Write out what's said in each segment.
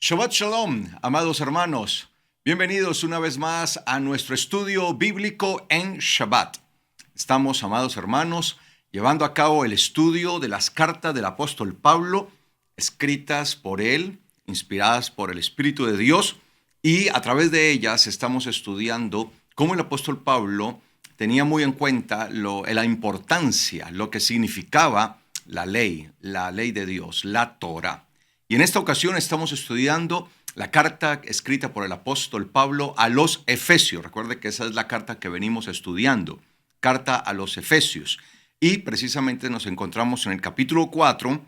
Shabbat Shalom, amados hermanos. Bienvenidos una vez más a nuestro estudio bíblico en Shabbat. Estamos, amados hermanos, llevando a cabo el estudio de las cartas del apóstol Pablo, escritas por él, inspiradas por el Espíritu de Dios, y a través de ellas estamos estudiando cómo el apóstol Pablo tenía muy en cuenta la importancia, lo que significaba la ley de Dios, la Torah. Y en esta ocasión estamos estudiando la carta escrita por el apóstol Pablo a los Efesios. Recuerde que esa es la carta que venimos estudiando, carta a los Efesios. Y precisamente nos encontramos en el capítulo 4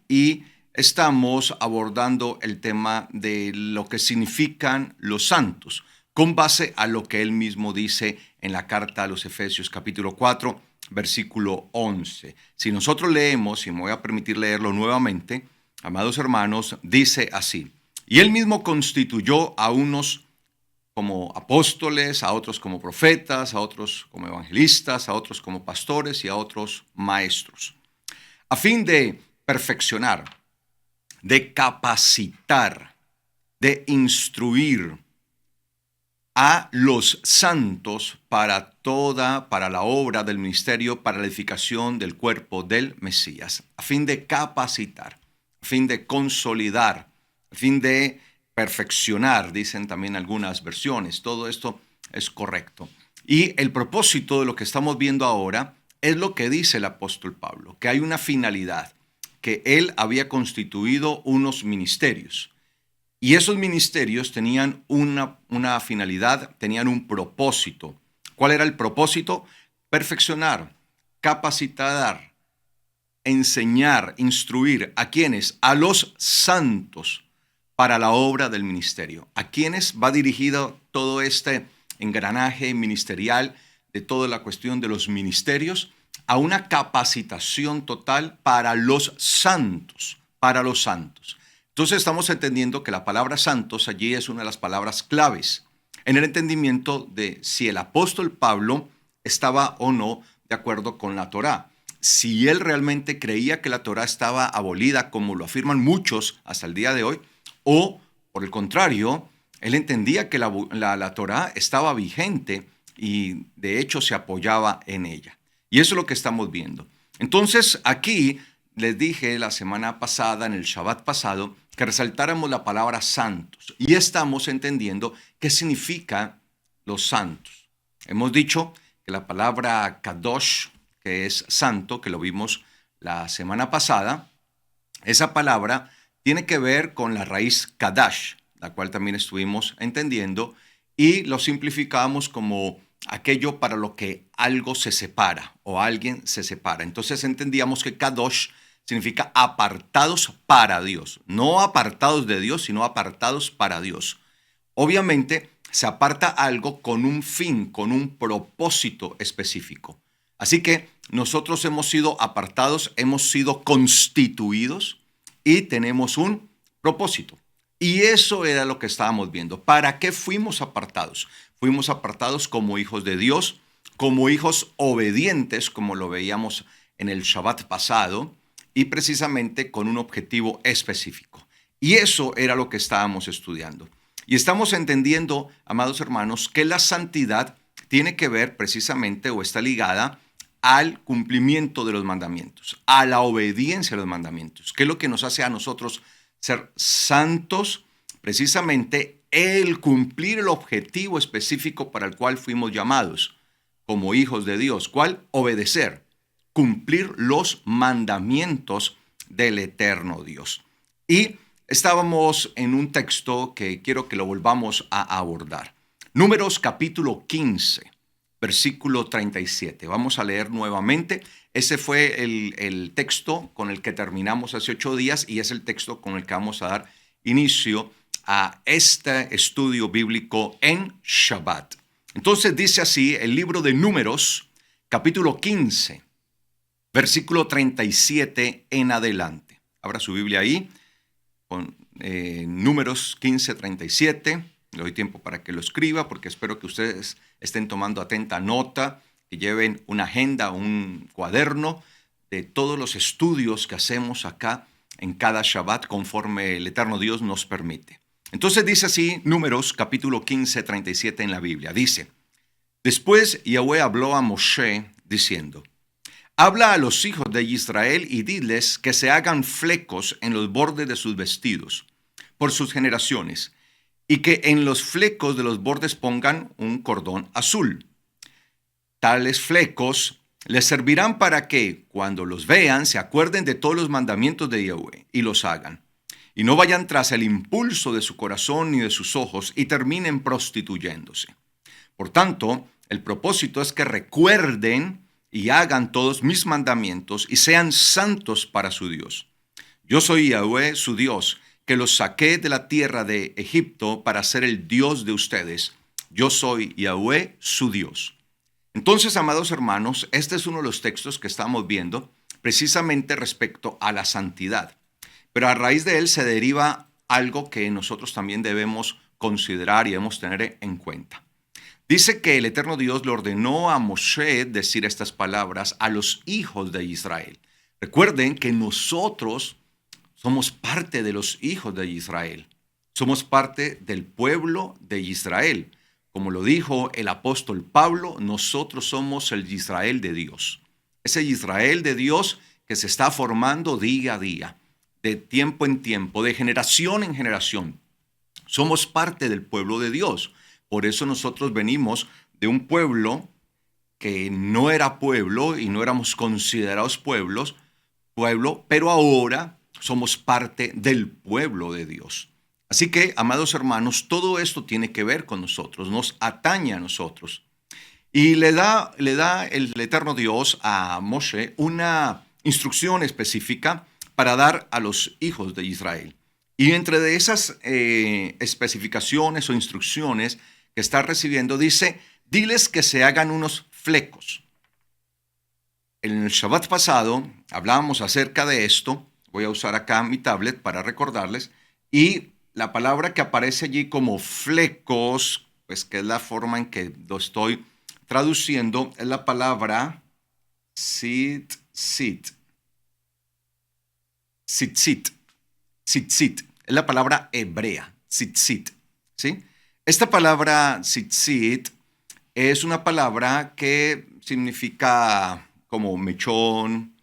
y estamos abordando el tema de lo que significan los santos, con base a lo que él mismo dice en la carta a los Efesios, capítulo 4, versículo 11. Si nosotros leemos, y me voy a permitir leerlo nuevamente, amados hermanos, dice así: y él mismo constituyó a unos como apóstoles, a otros como profetas, a otros como evangelistas, a otros como pastores y a otros maestros, a fin de perfeccionar, de capacitar, de instruir a los santos para la obra del ministerio, para la edificación del cuerpo del Mesías, a fin de capacitar, a fin de consolidar, a fin de perfeccionar, dicen también algunas versiones. Todo esto es correcto. Y el propósito de lo que estamos viendo ahora es lo que dice el apóstol Pablo, que hay una finalidad, que él había constituido unos ministerios. Y esos ministerios tenían una finalidad, tenían un propósito. ¿Cuál era el propósito? Perfeccionar, capacitar, enseñar, instruir. ¿A quiénes? A los santos para la obra del ministerio. ¿A quiénes va dirigido todo este engranaje ministerial de toda la cuestión de los ministerios? A una capacitación total para los santos, para los santos. Entonces estamos entendiendo que la palabra santos allí es una de las palabras claves en el entendimiento de si el apóstol Pablo estaba o no de acuerdo con la Torá. Si él realmente creía que la Torá estaba abolida, como lo afirman muchos hasta el día de hoy, o por el contrario, él entendía que la Torá estaba vigente y de hecho se apoyaba en ella. Y eso es lo que estamos viendo. Entonces aquí les dije la semana pasada, en el Shabbat pasado, que resaltáramos la palabra santos y estamos entendiendo qué significa los santos. Hemos dicho que la palabra kadosh, que es santo, que lo vimos la semana pasada, esa palabra tiene que ver con la raíz kadash, la cual también estuvimos entendiendo, y lo simplificamos como aquello para lo que algo se separa o alguien se separa. Entonces entendíamos que kadosh significa apartados para Dios, no apartados de Dios, sino apartados para Dios. Obviamente se aparta algo con un fin, con un propósito específico. Así que nosotros hemos sido apartados, hemos sido constituidos y tenemos un propósito. Y eso era lo que estábamos viendo. ¿Para qué fuimos apartados? Fuimos apartados como hijos de Dios, como hijos obedientes, como lo veíamos en el Shabbat pasado, y precisamente con un objetivo específico. Y eso era lo que estábamos estudiando. Y estamos entendiendo, amados hermanos, que la santidad tiene que ver precisamente o está ligada al cumplimiento de los mandamientos, a la obediencia a los mandamientos, que es lo que nos hace a nosotros ser santos, precisamente el cumplir el objetivo específico para el cual fuimos llamados como hijos de Dios. ¿Cuál? Obedecer. Cumplir los mandamientos del eterno Dios. Y estábamos en un texto que quiero que lo volvamos a abordar. Números capítulo 15, versículo 37. Vamos a leer nuevamente. Ese fue el texto con el que terminamos hace 8 días y es el texto con el que vamos a dar inicio a este estudio bíblico en Shabbat. Entonces dice así el libro de Números, capítulo 15, versículo 37 en adelante. Abra su Biblia ahí, con Números 15, 37. Le doy tiempo para que lo escriba, porque espero que ustedes estén tomando atenta nota, que lleven una agenda, un cuaderno de todos los estudios que hacemos acá en cada Shabbat, conforme el eterno Dios nos permite. Entonces dice así Números capítulo 15, 37 en la Biblia. Dice, después Yahweh habló a Moshe diciendo, habla a los hijos de Israel y diles que se hagan flecos en los bordes de sus vestidos por sus generaciones y que en los flecos de los bordes pongan un cordón azul. Tales flecos les servirán para que, cuando los vean, se acuerden de todos los mandamientos de Yahweh y los hagan. Y no vayan tras el impulso de su corazón ni de sus ojos y terminen prostituyéndose. Por tanto, el propósito es que recuerden y hagan todos mis mandamientos y sean santos para su Dios. Yo soy Yahweh, su Dios, que los saqué de la tierra de Egipto para ser el Dios de ustedes. Yo soy Yahweh, su Dios. Entonces, amados hermanos, este es uno de los textos que estamos viendo precisamente respecto a la santidad. Pero a raíz de él se deriva algo que nosotros también debemos considerar y debemos tener en cuenta. Dice que el eterno Dios le ordenó a Moshe decir estas palabras a los hijos de Israel. Recuerden que nosotros somos parte de los hijos de Israel. Somos parte del pueblo de Israel. Como lo dijo el apóstol Pablo, nosotros somos el Israel de Dios. Ese Israel de Dios que se está formando día a día, de tiempo en tiempo, de generación en generación. Somos parte del pueblo de Dios. Por eso nosotros venimos de un pueblo que no era pueblo y no éramos considerados pueblo, pero ahora somos parte del pueblo de Dios. Así que, amados hermanos, todo esto tiene que ver con nosotros, nos atañe a nosotros. Y le da el eterno Dios a Moshe una instrucción específica para dar a los hijos de Israel. Y entre de esas especificaciones o instrucciones que está recibiendo, dice, diles que se hagan unos flecos. En el Shabbat pasado hablábamos acerca de esto. Voy a usar acá mi tablet para recordarles. Y la palabra que aparece allí como flecos, pues que es la forma en que lo estoy traduciendo, es la palabra tzitzit. Tzitzit. Tzitzit. Es la palabra hebrea. Tzitzit. ¿Sí? Esta palabra tzitzit es una palabra que significa como mechón,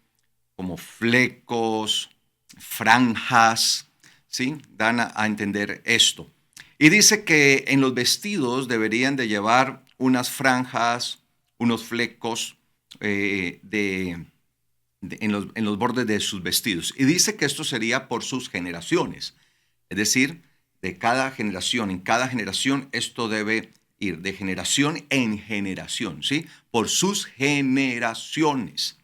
como flecos, franjas, ¿sí? Dan a entender esto. Y dice que en los vestidos deberían de llevar unas franjas, unos flecos en los bordes de sus vestidos. Y dice que esto sería por sus generaciones. Es decir, de cada generación, en cada generación esto debe ir de generación en generación, ¿sí? Por sus generaciones.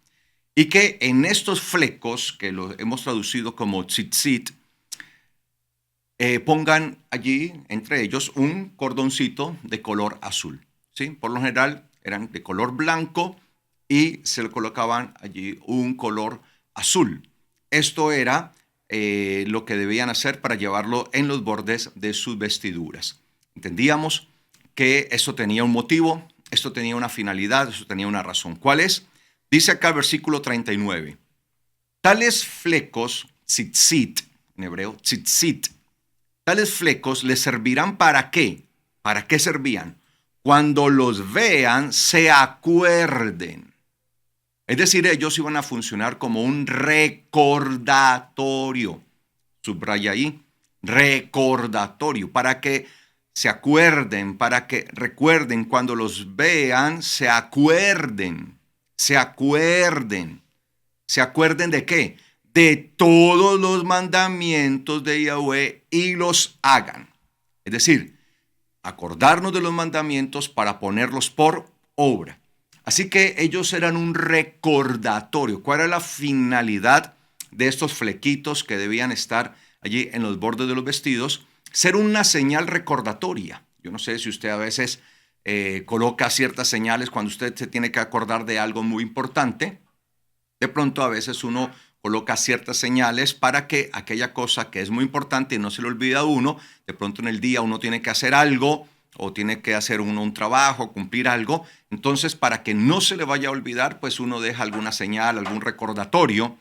Y que en estos flecos, que los hemos traducido como tzitzit, pongan allí, entre ellos, un cordoncito de color azul, ¿sí? Por lo general eran de color blanco y se le colocaban allí un color azul. Esto era lo que debían hacer para llevarlo en los bordes de sus vestiduras. Entendíamos que esto tenía un motivo, esto tenía una finalidad, esto tenía una razón. ¿Cuál es? Dice acá el versículo 39. Tales flecos, tzitzit, en hebreo, tzitzit, tales flecos les servirán ¿para qué? ¿Para qué servían? Cuando los vean, se acuerden. Es decir, ellos iban a funcionar como un recordatorio. Subraya ahí, recordatorio, para que se acuerden, para que recuerden, cuando los vean, se acuerden. ¿Se acuerden de qué? De todos los mandamientos de Yahweh y los hagan. Es decir, acordarnos de los mandamientos para ponerlos por obra. Así que ellos eran un recordatorio. ¿Cuál era la finalidad de estos flequitos que debían estar allí en los bordes de los vestidos? Ser una señal recordatoria. Yo no sé si usted a veces coloca ciertas señales cuando usted se tiene que acordar de algo muy importante. De pronto a veces uno coloca ciertas señales para que aquella cosa que es muy importante y no se le olvida a uno, de pronto en el día uno tiene que hacer algo o tiene que hacer uno un trabajo, cumplir algo. Entonces, para que no se le vaya a olvidar, pues uno deja alguna señal, algún recordatorio,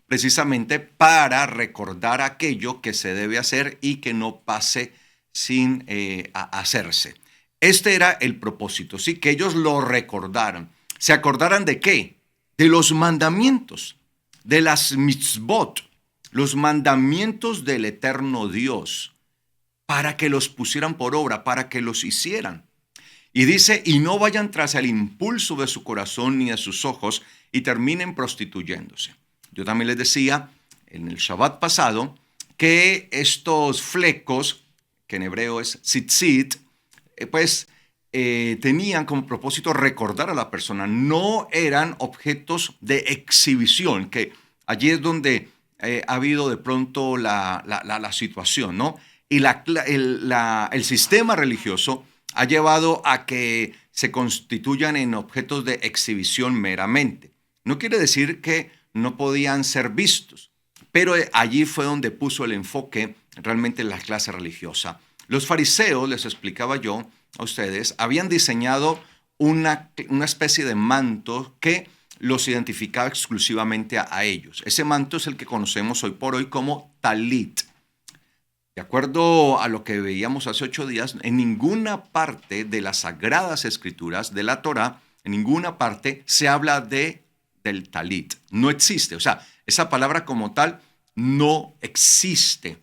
precisamente para recordar aquello que se debe hacer y que no pase sin hacerse. Este era el propósito, ¿sí? Que ellos lo recordaran. ¿Se acordaran de qué? De los mandamientos, de las mitzvot, los mandamientos del eterno Dios, para que los pusieran por obra, para que los hicieran. Y dice, y no vayan tras el impulso de su corazón ni de sus ojos y terminen prostituyéndose. Yo también les decía en el Shabbat pasado que estos flecos, que en hebreo es tzitzit, tenían como propósito recordar a la persona. No eran objetos de exhibición, que allí es donde ha habido de pronto la situación, ¿no? Y el sistema religioso ha llevado a que se constituyan en objetos de exhibición meramente. No quiere decir que no podían ser vistos, pero allí fue donde puso el enfoque realmente la clase religiosa. Los fariseos, les explicaba yo a ustedes, habían diseñado una especie de manto que los identificaba exclusivamente a ellos. Ese manto es el que conocemos hoy por hoy como talit. De acuerdo a lo que veíamos hace 8 días, en ninguna parte de las Sagradas Escrituras, de la Torá, en ninguna parte se habla del talit. No existe. O sea, esa palabra como tal no existe.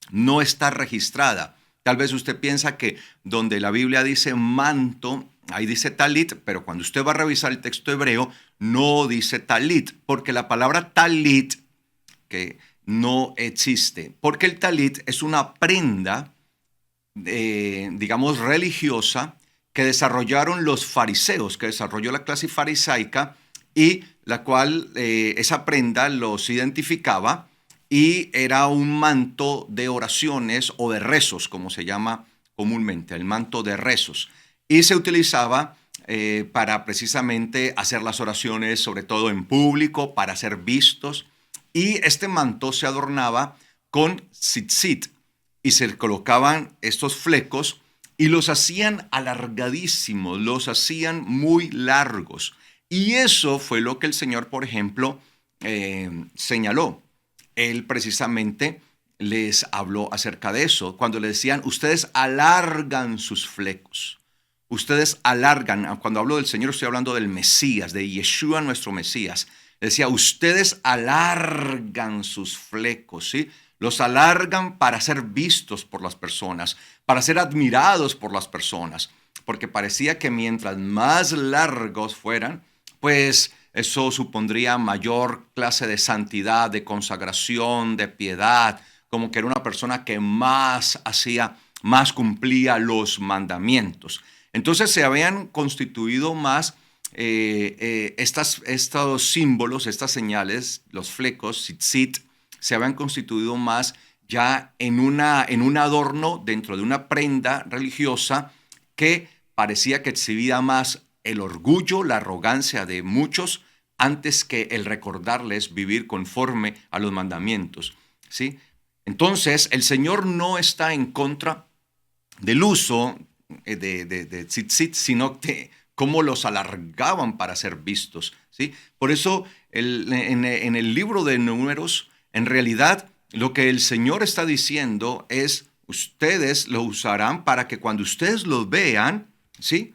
No está registrada. Tal vez usted piensa que donde la Biblia dice manto, ahí dice talit, pero cuando usted va a revisar el texto hebreo, no dice talit, porque la palabra talit, que no existe, porque el talit es una prenda, digamos, religiosa que desarrollaron los fariseos, que desarrolló la clase farisaica y la cual esa prenda los identificaba y era un manto de oraciones o de rezos, como se llama comúnmente, el manto de rezos. Y se utilizaba para precisamente hacer las oraciones, sobre todo en público, para ser vistos. Y este manto se adornaba con tzitzit y se colocaban estos flecos y los hacían alargadísimos, los hacían muy largos. Y eso fue lo que el Señor, por ejemplo, señaló. Él precisamente les habló acerca de eso, cuando le decían, ustedes alargan sus flecos. Ustedes alargan, cuando hablo del Señor estoy hablando del Mesías, de Yeshua nuestro Mesías. Decía, ustedes alargan sus flecos, ¿sí? Los alargan para ser vistos por las personas, para ser admirados por las personas, porque parecía que mientras más largos fueran, pues eso supondría mayor clase de santidad, de consagración, de piedad, como que era una persona que más hacía, más cumplía los mandamientos. Entonces se habían constituido más estos símbolos, estas señales, los flecos, tzitzit, se habían constituido más ya en un adorno dentro de una prenda religiosa que parecía que exhibía más el orgullo, la arrogancia de muchos antes que el recordarles vivir conforme a los mandamientos, ¿sí? Entonces, el Señor no está en contra del uso de tzitzit, sino que cómo los alargaban para ser vistos, ¿sí? Por eso en el libro de Números, en realidad lo que el Señor está diciendo es, ustedes lo usarán para que cuando ustedes los vean, ¿sí?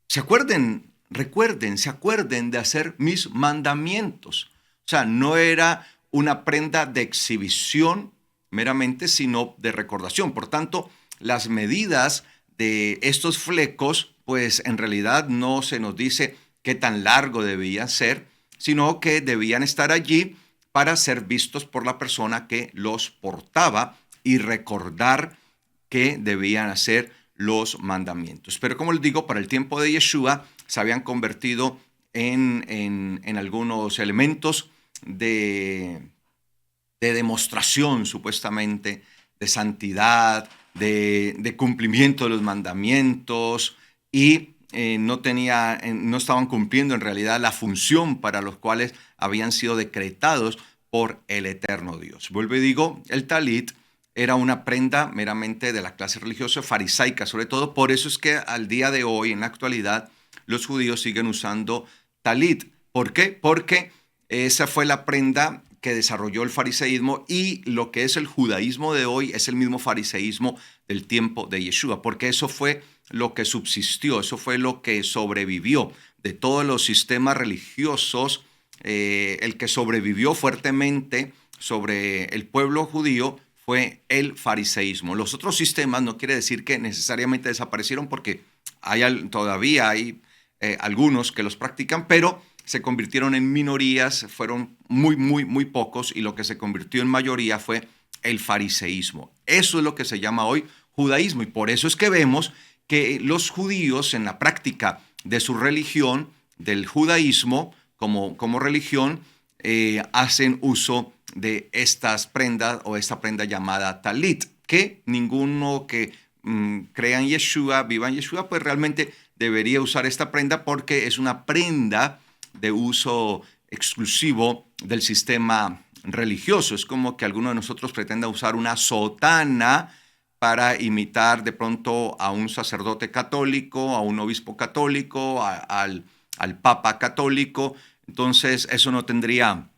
Se acuerden, recuerden, se acuerden de hacer mis mandamientos. O sea, no era una prenda de exhibición meramente, sino de recordación. Por tanto, las medidas de estos flecos, pues en realidad no se nos dice qué tan largo debían ser, sino que debían estar allí para ser vistos por la persona que los portaba y recordar que debían hacer los mandamientos. Pero como les digo, para el tiempo de Yeshua se habían convertido en algunos elementos de demostración, supuestamente, de santidad, de cumplimiento de los mandamientos y no estaban cumpliendo en realidad la función para los cuales habían sido decretados por el eterno Dios. Vuelvo y digo, el talit era una prenda meramente de la clase religiosa farisaica, sobre todo. Por eso es que al día de hoy, en la actualidad, los judíos siguen usando talit. ¿Por qué? Porque esa fue la prenda que desarrolló el fariseísmo, y lo que es el judaísmo de hoy es el mismo fariseísmo del tiempo de Yeshua, porque eso fue lo que subsistió, eso fue lo que sobrevivió de todos los sistemas religiosos. El que sobrevivió fuertemente sobre el pueblo judío fue el fariseísmo. Los otros sistemas no quiere decir que necesariamente desaparecieron, porque todavía hay algunos que los practican, pero se convirtieron en minorías, fueron muy pocos, y lo que se convirtió en mayoría fue el fariseísmo. Eso es lo que se llama hoy judaísmo, y por eso es que vemos que los judíos, en la práctica de su religión, del judaísmo como religión, hacen uso de estas prendas, o esta prenda llamada talit, que ninguno que crea en Yeshua, viva en Yeshua, pues realmente debería usar esta prenda, porque es una prenda de uso exclusivo del sistema religioso. Es como que alguno de nosotros pretenda usar una sotana para imitar de pronto a un sacerdote católico, a un obispo católico, al papa católico. Entonces eso no tendría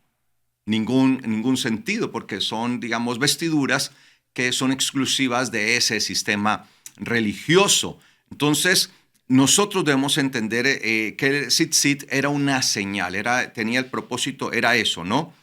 ningún sentido, porque son, digamos, vestiduras que son exclusivas de ese sistema religioso. Entonces, nosotros debemos entender que el tzitzit era una señal, tenía el propósito, era eso, ¿no?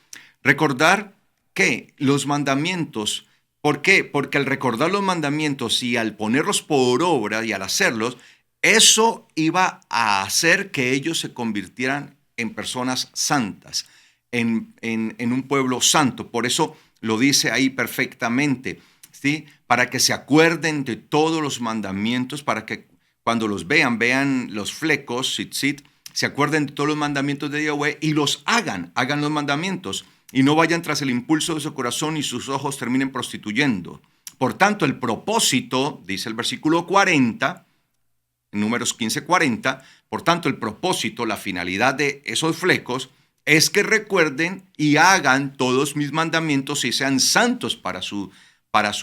Recordar que los mandamientos, ¿por qué? Porque al recordar los mandamientos y al ponerlos por obra y al hacerlos, eso iba a hacer que ellos se convirtieran en personas santas, en un pueblo santo. Por eso lo dice ahí perfectamente, ¿sí? Para que se acuerden de todos los mandamientos, para que cuando los vean los flecos, tzitzit, se acuerden de todos los mandamientos de Yahweh y los hagan los mandamientos, y no vayan tras el impulso de su corazón y sus ojos terminen prostituyendo. Por tanto, el propósito, dice el versículo 40, en Números 15:40, por tanto, el propósito, la finalidad de esos flecos es que recuerden y hagan todos mis mandamientos y sean santos para su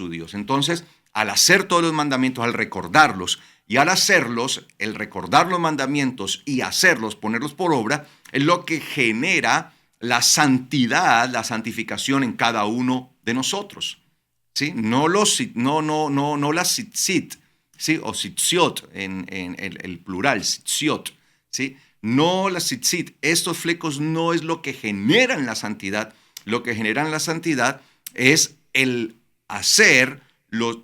Dios. Entonces, al hacer todos los mandamientos, al recordarlos y al hacerlos, el recordar los mandamientos y hacerlos, ponerlos por obra, es lo que genera la santidad, la santificación en cada uno de nosotros. ¿Sí? No las tzitzit, ¿sí? O tzitziot en el plural, tzitziot, ¿sí? No las tzitzit. Estos flecos no es lo que generan la santidad. Lo que generan la santidad es el hacer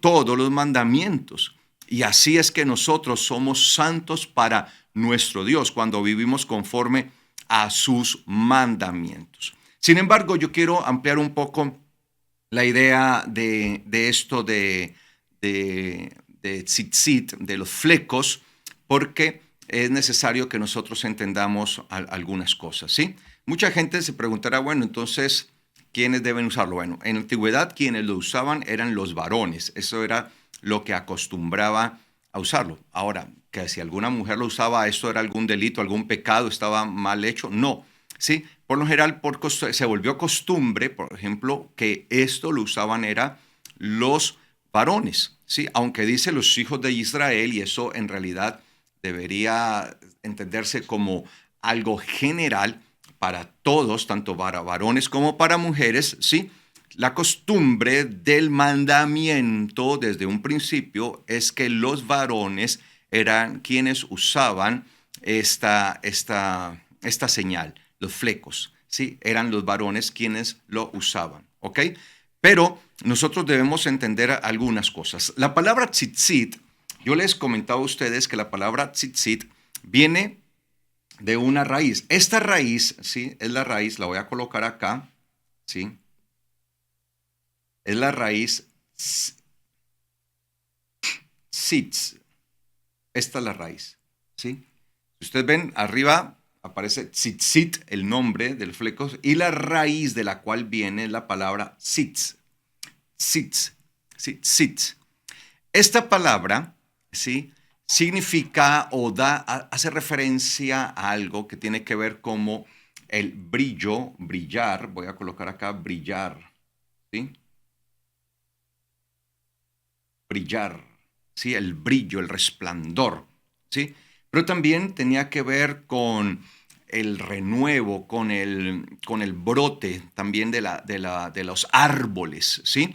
todos los mandamientos. Y así es que nosotros somos santos para nuestro Dios, cuando vivimos conforme a sus mandamientos. Sin embargo, yo quiero ampliar un poco la idea de esto de tzitzit, de los flecos, porque es necesario que nosotros entendamos algunas cosas, ¿sí? Mucha gente se preguntará, bueno, entonces, ¿quiénes deben usarlo? Bueno, en la antigüedad quienes lo usaban eran los varones. Eso era lo que acostumbraba a usarlo. Ahora, que si alguna mujer lo usaba, ¿esto era algún delito, algún pecado, estaba mal hecho? No, ¿sí? Por lo general, se volvió costumbre, por ejemplo, que esto lo usaban era los varones, ¿sí? Aunque dice los hijos de Israel, y eso en realidad debería entenderse como algo general para todos, tanto para varones como para mujeres, ¿sí? La costumbre del mandamiento desde un principio es que los varones eran quienes usaban esta señal, los flecos, ¿sí? Eran los varones quienes lo usaban, ¿ok? Pero nosotros debemos entender algunas cosas. La palabra tzitzit, yo les comentaba a ustedes que la palabra tzitzit viene de una raíz. Esta raíz, ¿sí? Es la raíz, la voy a colocar acá, ¿sí? Es la raíz tzitz. Esta es la raíz, ¿sí? Si ustedes ven, arriba aparece tzitzit, el nombre del fleco, y la raíz de la cual viene la palabra tzitz. Tzitz, ¿sí? Tzitz. Esta palabra, ¿sí? Significa o hace referencia a algo que tiene que ver como el brillo, brillar. Voy a colocar acá brillar, ¿sí? Brillar, ¿sí? El brillo, el resplandor, ¿sí? Pero también tenía que ver con el renuevo, con el brote también de los árboles, ¿sí?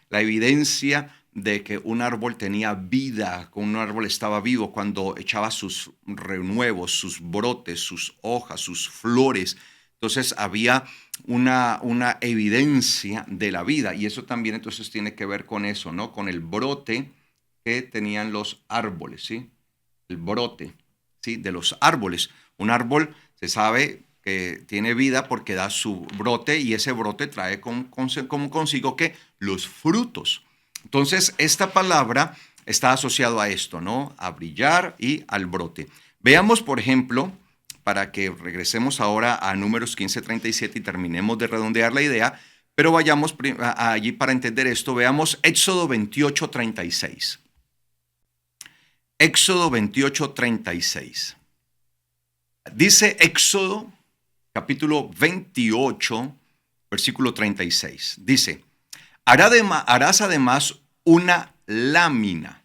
La evidencia de que un árbol tenía vida, que un árbol estaba vivo cuando echaba sus renuevos, sus brotes, sus hojas, sus flores. Entonces había una evidencia de la vida, y eso también entonces tiene que ver con eso, ¿no? Con el brote que tenían los árboles, ¿sí? El brote, ¿sí? De los árboles. Un árbol se sabe que tiene vida porque da su brote, y ese brote trae como consigo que los frutos. Entonces, esta palabra está asociado a esto, ¿no? A brillar y al brote. Veamos, por ejemplo, para que regresemos ahora a Números 15:37 y terminemos de redondear la idea, pero vayamos allí para entender esto. Veamos Éxodo 28:36. Éxodo 28:36. Dice Éxodo, capítulo 28, versículo 36. Dice: harás además una lámina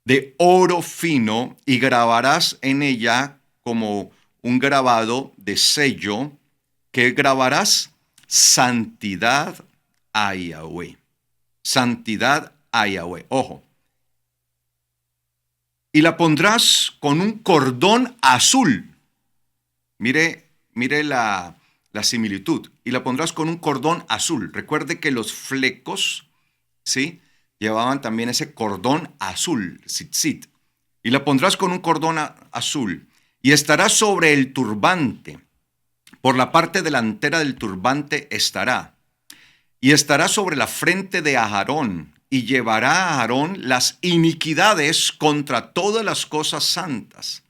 de oro fino y grabarás en ella como un grabado de sello, que grabarás santidad a Yahweh. Santidad a Yahweh. Ojo. Y la pondrás con un cordón azul. Mire la similitud. Y la pondrás con un cordón azul. Recuerde que los flecos, ¿sí?, llevaban también ese cordón azul, tzitzit. Y la pondrás con un cordón azul. Y estará sobre el turbante. Por la parte delantera del turbante estará. Y estará sobre la frente de Aarón. Y llevará a Aarón las iniquidades contra todas las cosas santas,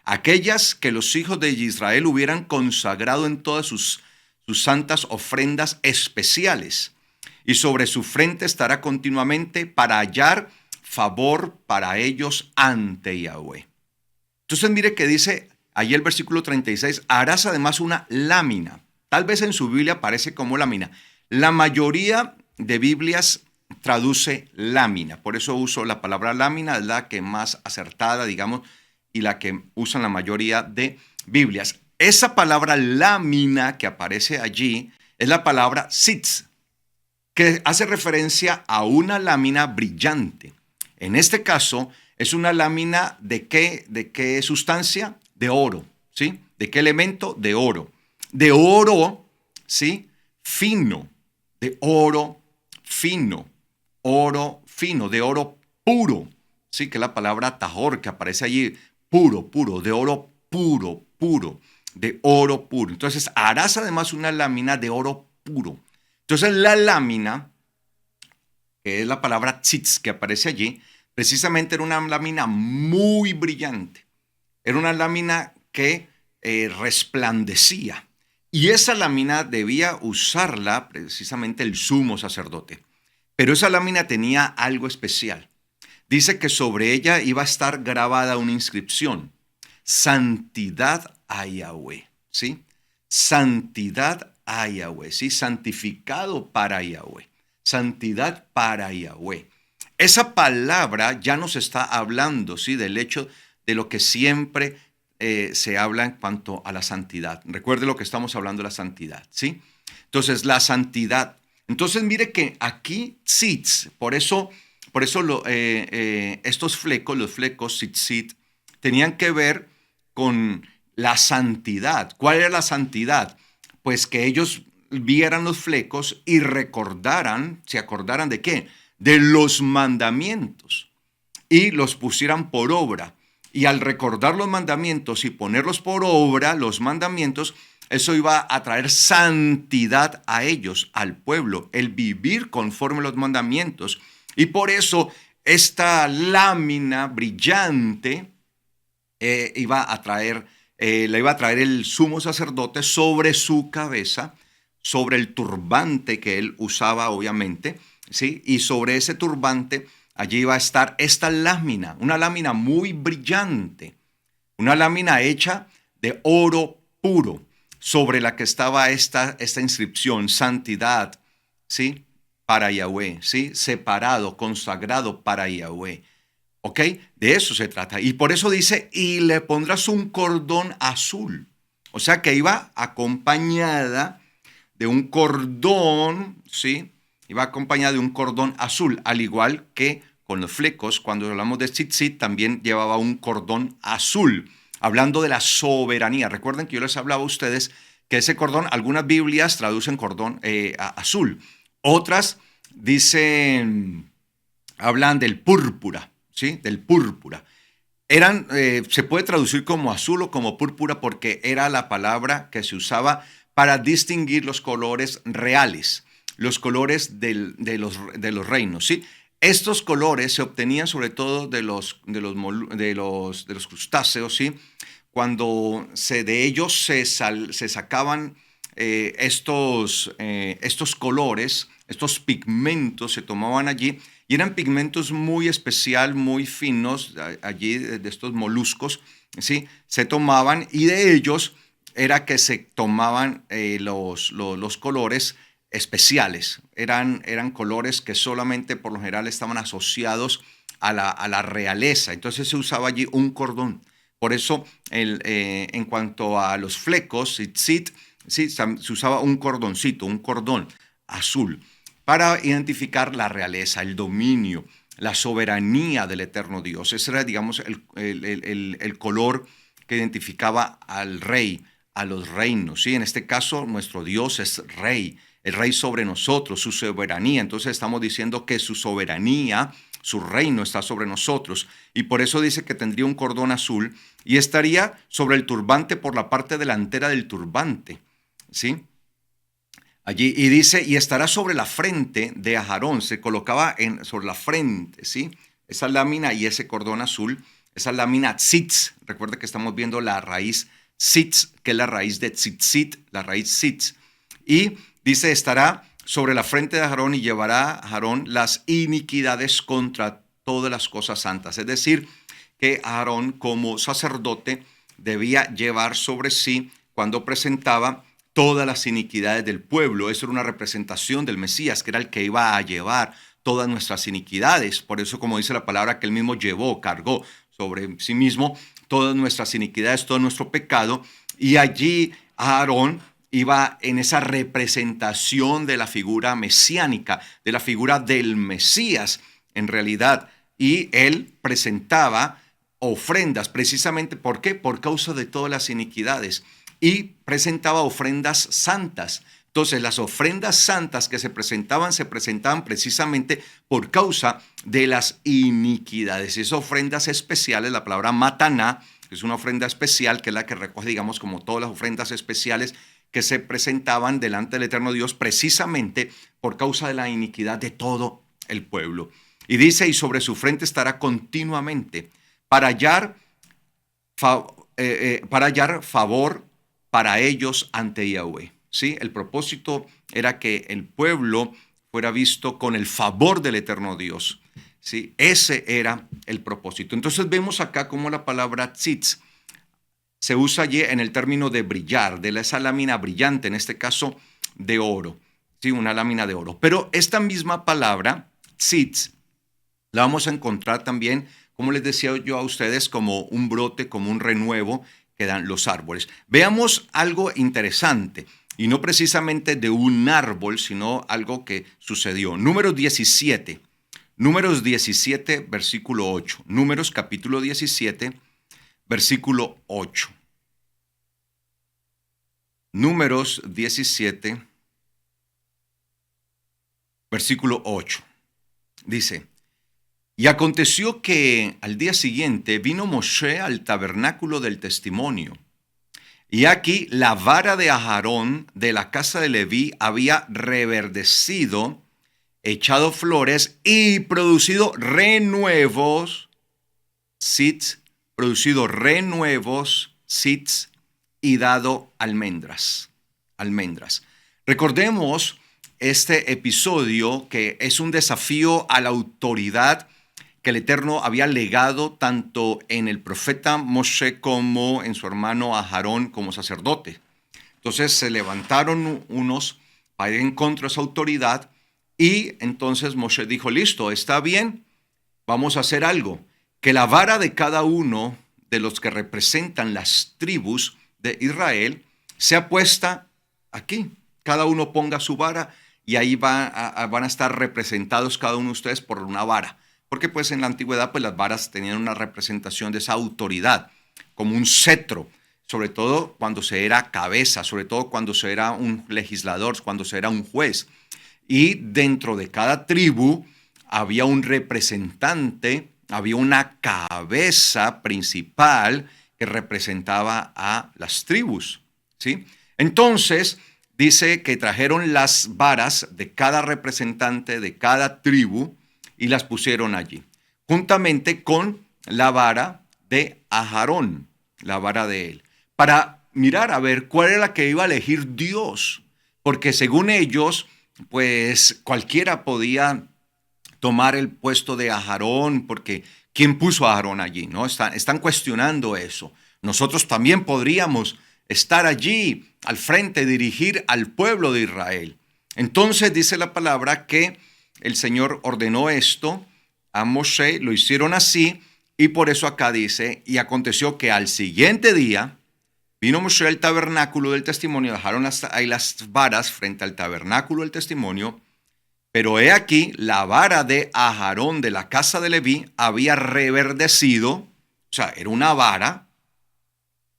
aquellas que los hijos de Israel hubieran consagrado en todas sus santas ofrendas especiales. Y sobre su frente estará continuamente para hallar favor para ellos ante Yahweh. Entonces mire que dice allí el versículo 36, harás además una lámina. Tal vez en su Biblia aparece como lámina. La mayoría de Biblias traduce lámina, por eso uso la palabra lámina, es la que más acertada, digamos, y la que usan la mayoría de Biblias. Esa palabra lámina que aparece allí es la palabra tzitz, que hace referencia a una lámina brillante. En este caso, es una lámina ¿de qué sustancia? De oro, ¿sí? ¿De qué elemento? De oro. De oro, ¿sí? Fino. De oro fino. Oro fino, de oro puro. Sí, que es la palabra tajor que aparece allí. Puro, de oro puro, de oro puro. Entonces, harás además una lámina de oro puro. Entonces, la lámina, que es la palabra tzitz que aparece allí, precisamente era una lámina muy brillante. Era una lámina que resplandecía. Y esa lámina debía usarla precisamente el sumo sacerdote. Pero esa lámina tenía algo especial. Dice que sobre ella iba a estar grabada una inscripción: santidad a Yahweh, ¿sí? Santidad a Yahweh, ¿sí? Santificado para Yahweh. Santidad para Yahweh. Esa palabra ya nos está hablando, ¿sí?, del hecho de lo que siempre se habla en cuanto a la santidad. Recuerde lo que estamos hablando de la santidad, ¿sí? Entonces, la santidad. Entonces, mire que aquí tzitz, por eso estos flecos, los flecos tzitzit, tenían que ver con la santidad. ¿Cuál era la santidad? Pues que ellos vieran los flecos y se acordaran ¿de qué? De los mandamientos, y los pusieran por obra. Y al recordar los mandamientos y ponerlos por obra, los mandamientos, eso iba a traer santidad a ellos, al pueblo, el vivir conforme a los mandamientos. Y por eso esta lámina brillante la iba a traer el sumo sacerdote sobre su cabeza, sobre el turbante que él usaba, obviamente, ¿sí? Y sobre ese turbante allí iba a estar esta lámina, una lámina muy brillante, una lámina hecha de oro puro, sobre la que estaba esta inscripción: santidad, ¿sí?, para Yahweh, ¿sí?, separado, consagrado para Yahweh. ¿Ok? De eso se trata. Y por eso dice, y le pondrás un cordón azul. O sea que iba acompañada de un cordón, ¿sí? Iba acompañada de un cordón azul, al igual que con los flecos, cuando hablamos de tzitzit, también llevaba un cordón azul, hablando de la soberanía. Recuerden que yo les hablaba a ustedes que ese cordón, algunas Biblias traducen cordón azul, otras dicen, hablan del púrpura, ¿sí? Del púrpura. Se puede traducir como azul o como púrpura porque era la palabra que se usaba para distinguir los colores reales, los colores de los reinos, ¿sí? Estos colores se obtenían sobre todo de los crustáceos, ¿sí? Cuando de ellos se sacaban estos colores, estos pigmentos se tomaban allí y eran pigmentos muy especial, muy finos, allí de estos moluscos, ¿sí? Se tomaban y de ellos era que se tomaban los colores especiales. Eran colores que solamente por lo general estaban asociados a la realeza. Entonces se usaba allí un cordón. Por eso, en cuanto a los flecos, tzitzit, sí, se usaba un cordoncito, un cordón azul, para identificar la realeza, el dominio, la soberanía del eterno Dios. Ese era, digamos, el color que identificaba al rey, a los reinos. ¿Sí? En este caso, nuestro Dios es rey, el rey sobre nosotros, su soberanía. Entonces estamos diciendo que su soberanía, su reino está sobre nosotros. Y por eso dice que tendría un cordón azul y estaría sobre el turbante por la parte delantera del turbante. ¿Sí? Allí, y dice, y estará sobre la frente de Aarón, se colocaba sobre la frente, ¿sí? Esa lámina y ese cordón azul, esa lámina tzitz, recuerda que estamos viendo la raíz tzitz, que es la raíz de tzitzit, la raíz tzitz. Y dice, estará sobre la frente de Aarón y llevará a Aarón las iniquidades contra todas las cosas santas. Es decir, que Aarón como sacerdote debía llevar sobre sí cuando presentaba todas las iniquidades del pueblo. Eso era una representación del Mesías, que era el que iba a llevar todas nuestras iniquidades. Por eso, como dice la palabra, que él mismo cargó sobre sí mismo todas nuestras iniquidades, todo nuestro pecado. Y allí Aarón iba en esa representación de la figura mesiánica, de la figura del Mesías, en realidad. Y él presentaba ofrendas, precisamente, ¿por qué? Por causa de todas las iniquidades. Y presentaba ofrendas santas. Entonces, las ofrendas santas que se presentaban precisamente por causa de las iniquidades. Esas ofrendas especiales, la palabra mataná, que es una ofrenda especial, que es la que recoge, digamos, como todas las ofrendas especiales que se presentaban delante del eterno Dios, precisamente por causa de la iniquidad de todo el pueblo. Y dice, y sobre su frente estará continuamente para hallar favor para ellos ante Yahweh. ¿Sí? El propósito era que el pueblo fuera visto con el favor del eterno Dios. ¿Sí? Ese era el propósito. Entonces vemos acá cómo la palabra tzitz se usa allí en el término de brillar, de esa lámina brillante, en este caso de oro. ¿Sí? Una lámina de oro. Pero esta misma palabra, tzitz, la vamos a encontrar también, como les decía yo a ustedes, como un brote, como un renuevo que dan los árboles. Veamos algo interesante, y no precisamente de un árbol, sino algo que sucedió. Números 17, versículo 8. Números capítulo 17, versículo 8. Números 17, versículo 8. Dice, y aconteció que al día siguiente vino Moshe al tabernáculo del testimonio. Y aquí la vara de Aarón de la casa de Leví había reverdecido, echado flores y producido renuevos, sits, y dado almendras. Recordemos este episodio que es un desafío a la autoridad que el Eterno había legado tanto en el profeta Moshe como en su hermano Aarón como sacerdote. Entonces se levantaron unos para ir en contra de esa autoridad y entonces Moshe dijo, listo, está bien, vamos a hacer algo. que la vara de cada uno de los que representan las tribus de Israel sea puesta aquí. Cada uno ponga su vara y ahí van a estar representados cada uno de ustedes por una vara. Porque pues en la antigüedad pues las varas tenían una representación de esa autoridad, como un cetro, sobre todo cuando se era cabeza, sobre todo cuando se era un legislador, cuando se era un juez. Y dentro de cada tribu había un representante, había una cabeza principal que representaba a las tribus, ¿sí? Entonces, dice que trajeron las varas de cada representante de cada tribu y las pusieron allí, juntamente con la vara de Aarón, la vara de él, para mirar a ver cuál era la que iba a elegir Dios, porque según ellos, pues cualquiera podía tomar el puesto de Aarón, porque ¿quién puso a Aarón allí? ¿No? Están cuestionando eso. Nosotros también podríamos estar allí al frente, dirigir al pueblo de Israel. Entonces dice la palabra que el Señor ordenó esto a Moshe, lo hicieron así, y por eso acá dice, y aconteció que al siguiente día vino Moshe al tabernáculo del testimonio, dejaron ahí las varas frente al tabernáculo del testimonio, pero he aquí, la vara de Aarón de la casa de Leví había reverdecido, o sea, era una vara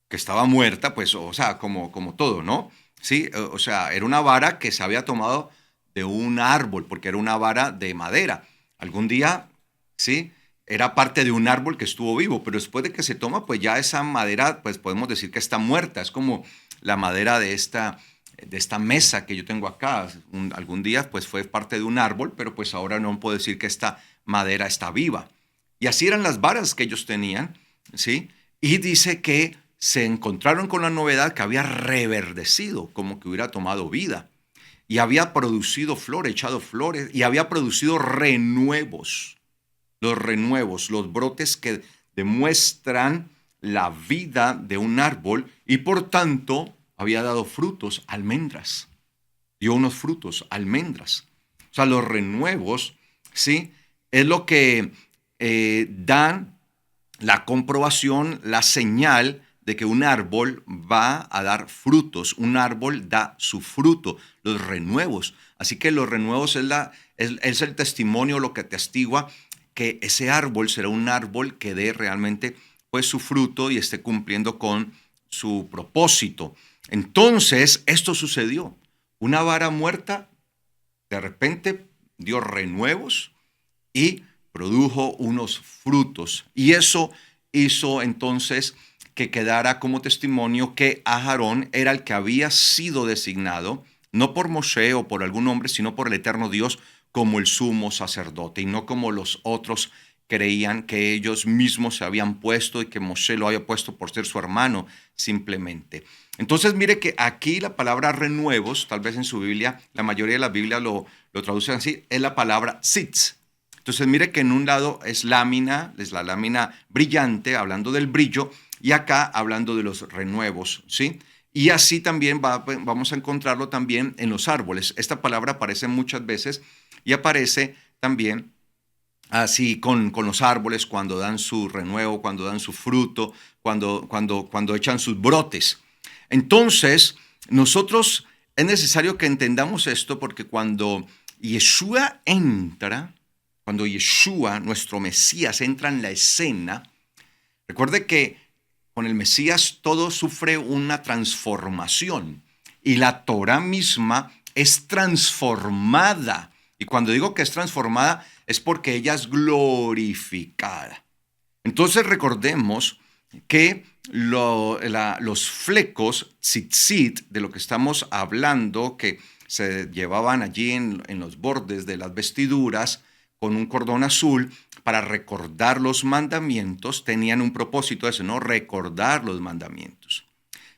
que estaba muerta, pues, o sea, como todo, ¿no? Sí, o sea, era una vara que se había tomado de un árbol, porque era una vara de madera. Algún día, sí, era parte de un árbol que estuvo vivo, pero después de que se toma, pues ya esa madera, pues podemos decir que está muerta. Es como la madera de esta mesa que yo tengo acá. Algún día, pues fue parte de un árbol, pero pues ahora no puedo decir que esta madera está viva. Y así eran las varas que ellos tenían, ¿sí? Y dice que se encontraron con la novedad que había reverdecido, como que hubiera tomado vida, y había producido flores, echado flores, y había producido renuevos. Los renuevos, los brotes que demuestran la vida de un árbol, y por tanto había dado frutos, almendras. Dio unos frutos, almendras. O sea, los renuevos, ¿sí? Es lo que dan la comprobación, la señal de que un árbol va a dar frutos, un árbol da su fruto, los renuevos. Así que los renuevos es el testimonio, lo que atestigua que ese árbol será un árbol que dé realmente pues su fruto y esté cumpliendo con su propósito. Entonces, esto sucedió. Una vara muerta de repente dio renuevos y produjo unos frutos. Y eso hizo entonces que quedara como testimonio que Aarón era el que había sido designado, no por Moshe o por algún hombre, sino por el eterno Dios como el sumo sacerdote, y no como los otros creían que ellos mismos se habían puesto y que Moshe lo había puesto por ser su hermano simplemente. Entonces mire que aquí la palabra renuevos, tal vez en su Biblia, la mayoría de las Biblias lo traducen así, es la palabra tzitz. Entonces mire que en un lado es lámina, es la lámina brillante, hablando del brillo, y acá hablando de los renuevos, ¿sí? Y así también vamos a encontrarlo también en los árboles. Esta palabra aparece muchas veces y aparece también así con los árboles cuando dan su renuevo, cuando dan su fruto, cuando echan sus brotes. Entonces, nosotros es necesario que entendamos esto porque cuando Yeshua entra, cuando Yeshua, nuestro Mesías, entra en la escena, recuerde que con el Mesías todo sufre una transformación y la Torah misma es transformada. Y cuando digo que es transformada es porque ella es glorificada. Entonces recordemos que los flecos, tzitzit, de lo que estamos hablando, que se llevaban allí en los bordes de las vestiduras con un cordón azul para recordar los mandamientos, tenían un propósito ese, ¿no? Recordar los mandamientos.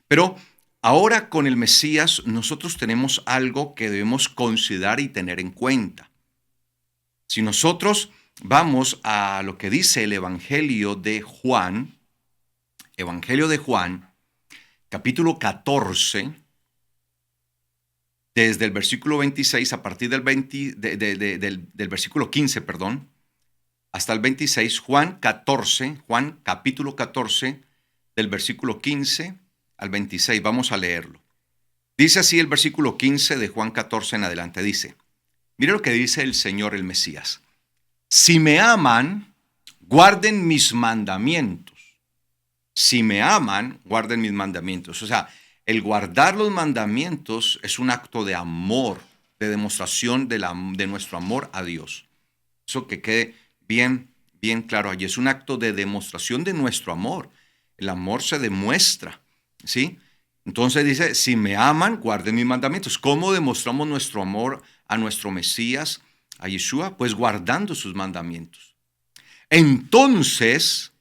Pero ahora con el Mesías nosotros tenemos algo que debemos considerar y tener en cuenta. Si nosotros vamos a lo que dice el Evangelio de Juan, capítulo 14, desde el versículo 26, a partir del versículo 15, perdón, hasta el 26, Juan capítulo 14, del versículo 15 al 26. Vamos a leerlo. Dice así el versículo 15 de Juan 14 en adelante. Dice, mire lo que dice el Señor, el Mesías. Si me aman, guarden mis mandamientos. Si me aman, guarden mis mandamientos. O sea, el guardar los mandamientos es un acto de amor, de demostración de nuestro amor a Dios. Eso que quede bien claro allí. Es un acto de demostración de nuestro amor. El amor se demuestra, ¿sí? Entonces dice, si me aman, guarden mis mandamientos. ¿Cómo demostramos nuestro amor a nuestro Mesías, a Yeshua? Pues guardando sus mandamientos. Entonces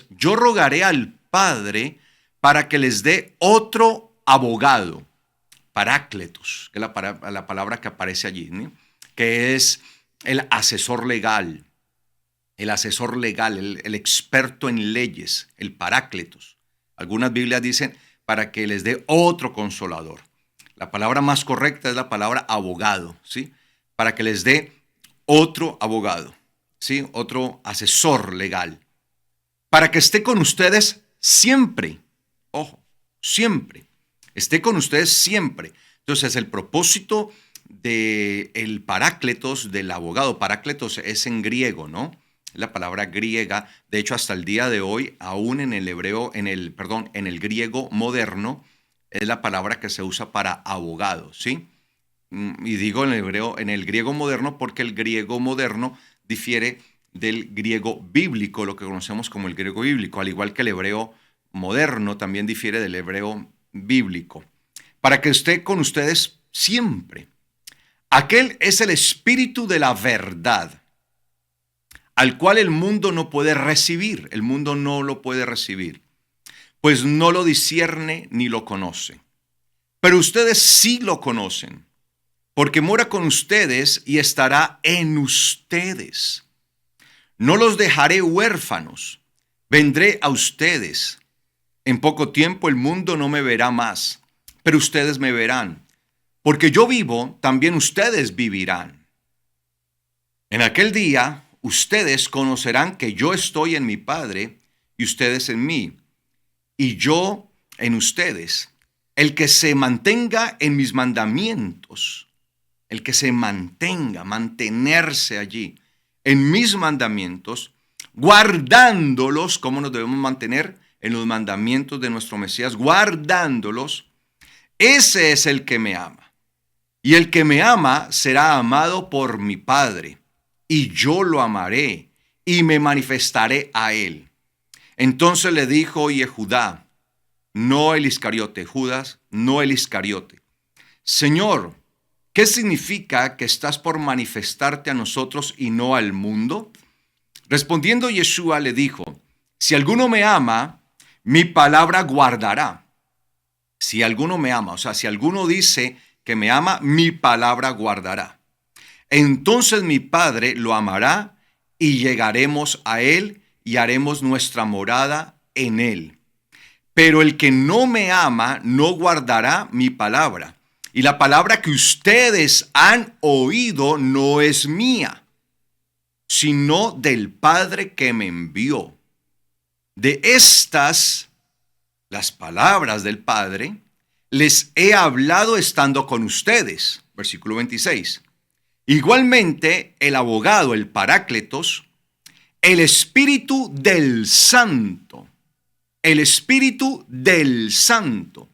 yo rogaré al Padre para que les dé otro abogado, parácletos, que es la palabra que aparece allí, ¿no? Que es el asesor legal, el experto en leyes, el parácletos. Algunas Biblias dicen para que les dé otro consolador. La palabra más correcta es la palabra abogado, ¿sí? Para que les dé otro abogado, ¿sí? Otro asesor legal. Para que esté con ustedes siempre. Ojo, siempre. Esté con ustedes siempre. Entonces, el propósito del parácletos, del abogado, parácletos es en griego, ¿no? La palabra griega, de hecho hasta el día de hoy, aún en el griego moderno, es la palabra que se usa para abogado, ¿sí? Y digo en el griego moderno porque el griego moderno difiere del griego bíblico, lo que conocemos como el griego bíblico, al igual que el hebreo moderno también difiere del hebreo bíblico. Para que esté con ustedes siempre. Aquel es el espíritu de la verdad, al cual el mundo no puede recibir. El mundo no lo puede recibir, pues no lo discierne ni lo conoce. Pero ustedes sí lo conocen, porque mora con ustedes y estará en ustedes. No los dejaré huérfanos, vendré a ustedes. En poco tiempo el mundo no me verá más, pero ustedes me verán. Porque yo vivo, también ustedes vivirán. En aquel día, ustedes conocerán que yo estoy en mi Padre y ustedes en mí, y yo en ustedes. El que se mantenga en mis mandamientos, el que se mantenga, mantenerse allí, en mis mandamientos, guardándolos. ¿Cómo nos debemos mantener? En los mandamientos de nuestro Mesías, guardándolos. Ese es el que me ama. Y el que me ama será amado por mi Padre, y yo lo amaré y me manifestaré a él. Entonces le dijo Yehudá, no el Iscariote, Judas, no el Iscariote: Señor, ¿qué significa que estás por manifestarte a nosotros y no al mundo? Respondiendo Yeshua le dijo, si alguno me ama, mi palabra guardará. Si alguno me ama, o sea, si alguno dice que me ama, mi palabra guardará. Entonces mi Padre lo amará y llegaremos a él y haremos nuestra morada en él. Pero el que no me ama no guardará mi palabra. Y la palabra que ustedes han oído no es mía, sino del Padre que me envió. De estas, las palabras del Padre, les he hablado estando con ustedes. Versículo 26. Igualmente, el abogado, el parácletos, el Espíritu del Santo. El Espíritu del Santo.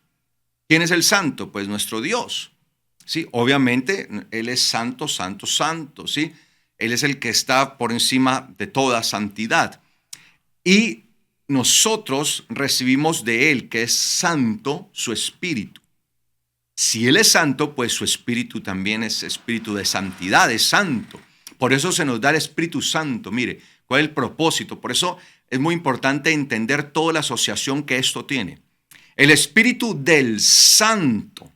¿Quién es el Santo? Pues nuestro Dios. Sí, obviamente, Él es santo, santo, santo, ¿sí? Él es el que está por encima de toda santidad. Y nosotros recibimos de Él, que es santo, su espíritu. Si Él es santo, pues su espíritu también es espíritu de santidad, es santo. Por eso se nos da el Espíritu Santo. Mire, ¿cuál es el propósito? Por eso es muy importante entender toda la asociación que esto tiene. El espíritu del santo,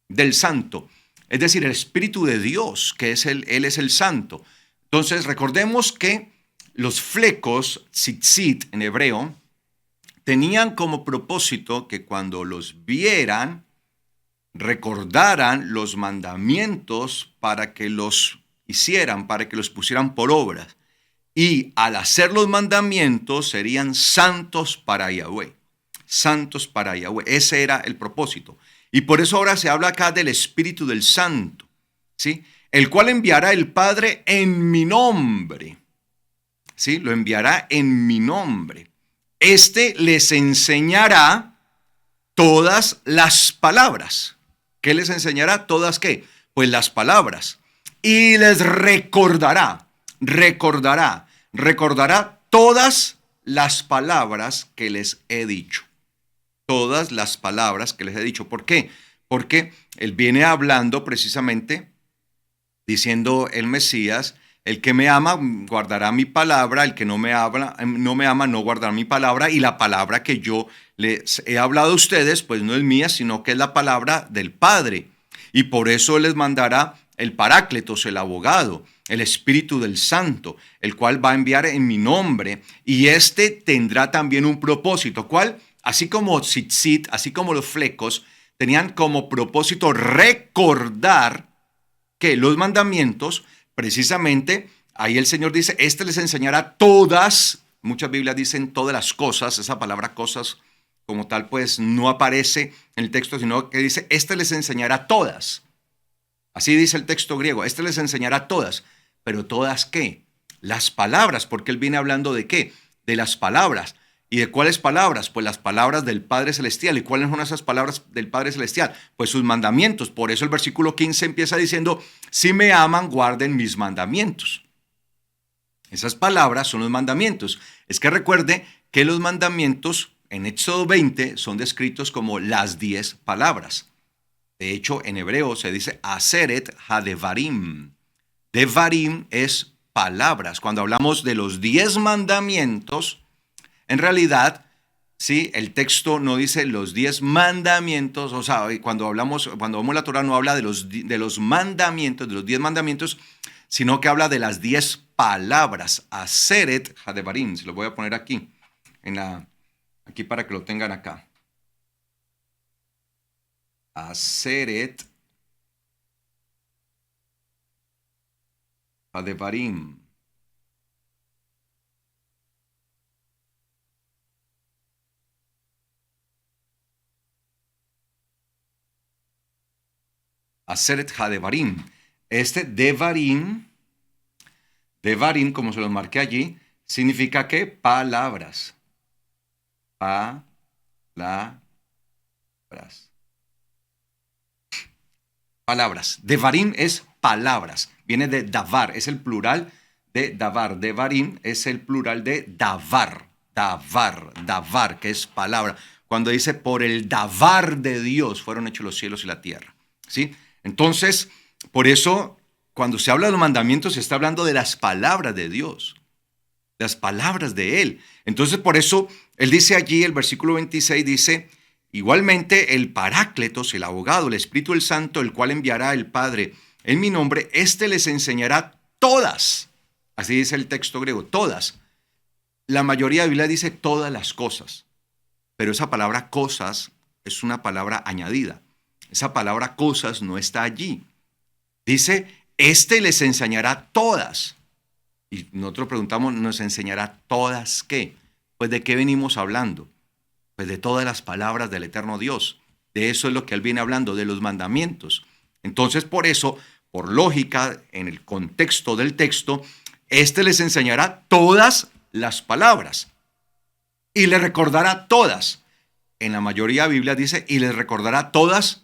es decir, el espíritu de Dios, que es Él es el santo. Entonces, recordemos que los flecos, tzitzit en hebreo, tenían como propósito que cuando los vieran, recordaran los mandamientos para que los hicieran, para que los pusieran por obra. Y al hacer los mandamientos serían santos para Yahweh. Santos para Yahweh. Ese era el propósito. Y por eso ahora se habla acá del Espíritu del Santo, ¿sí? El cual enviará el Padre en mi nombre. ¿Sí? Lo enviará en mi nombre. Este les enseñará todas las palabras. ¿Qué les enseñará? ¿Todas qué? Pues las palabras. Y les recordará todas las palabras que les he dicho. Todas las palabras que les he dicho. ¿Por qué? Porque él viene hablando precisamente, diciendo el Mesías, el que me ama guardará mi palabra, el que no me ama no guardará mi palabra, y la palabra que yo les he hablado a ustedes, pues no es mía, sino que es la palabra del Padre. Y por eso les mandará el Parácletos, el abogado, el Espíritu del Santo, el cual va a enviar en mi nombre, y este tendrá también un propósito. ¿Cuál? Así como tzitzit, así como los flecos, tenían como propósito recordar que los mandamientos, precisamente, ahí el Señor dice, este les enseñará todas, muchas Biblias dicen todas las cosas, esa palabra cosas como tal pues no aparece en el texto, sino que dice, este les enseñará todas. Así dice el texto griego, este les enseñará todas, pero ¿todas qué? Las palabras, porque él viene hablando de ¿qué? De las palabras. ¿Y de cuáles palabras? Pues las palabras del Padre Celestial. ¿Y cuáles son esas palabras del Padre Celestial? Pues sus mandamientos. Por eso el versículo 15 empieza diciendo, si me aman, guarden mis mandamientos. Esas palabras son los mandamientos. Es que recuerde que los mandamientos en Éxodo 20 son descritos como las 10 palabras. De hecho, en hebreo se dice Aseret HaDevarim. Devarim es palabras. Cuando hablamos de los 10 mandamientos, en realidad, sí, el texto no dice los 10 mandamientos, o sea, cuando vemos la Torah no habla de los mandamientos, de los 10 mandamientos, sino que habla de las 10 palabras. Aseret HaDevarim, se lo voy a poner aquí, aquí para que lo tengan acá. Aseret HaDevarim. Aseret HaDevarim. Este Devarim, como se los marqué allí, significa que palabras. Palabras. Palabras. Devarim es palabras. Viene de davar, es el plural de davar. Devarim es el plural de davar. Davar, que es palabra. Cuando dice, por el davar de Dios fueron hechos los cielos y la tierra. ¿Sí? Entonces, por eso, cuando se habla de los mandamientos, se está hablando de las palabras de Dios, las palabras de Él. Entonces, por eso, Él dice allí, el versículo 26 dice, igualmente el Parácletos, el abogado, el Espíritu del Santo, el cual enviará el Padre en mi nombre, este les enseñará todas. Así dice el texto griego, todas. La mayoría de Biblia dice todas las cosas, pero esa palabra cosas es una palabra añadida. Esa palabra cosas no está allí. Dice, este les enseñará todas. Y nosotros preguntamos, ¿nos enseñará todas qué? Pues ¿de qué venimos hablando? Pues de todas las palabras del eterno Dios. De eso es lo que él viene hablando, de los mandamientos. Entonces, por eso, por lógica, en el contexto del texto, este les enseñará todas las palabras. Y les recordará todas. En la mayoría de Biblias dice, y les recordará todas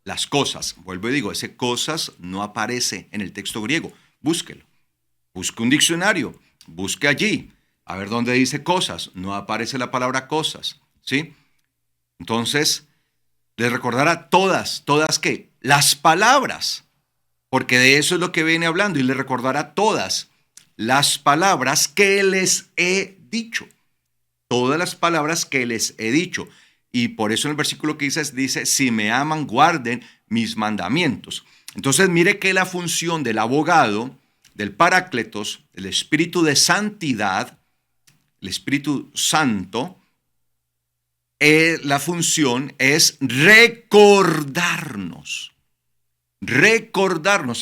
las cosas. Vuelvo y digo, ese cosas no aparece en el texto griego. Búsquelo. Busque un diccionario. Busque allí. A ver dónde dice cosas. No aparece la palabra cosas. ¿Sí? Entonces, les recordará todas ¿qué? Las palabras. Porque de eso es lo que viene hablando. Y les recordará todas las palabras que les he dicho. Todas las palabras que les he dicho. Y por eso en el versículo que dice, si me aman, guarden mis mandamientos. Entonces mire que la función del abogado, del Parácletos, el Espíritu de Santidad, el Espíritu Santo, la función es recordarnos,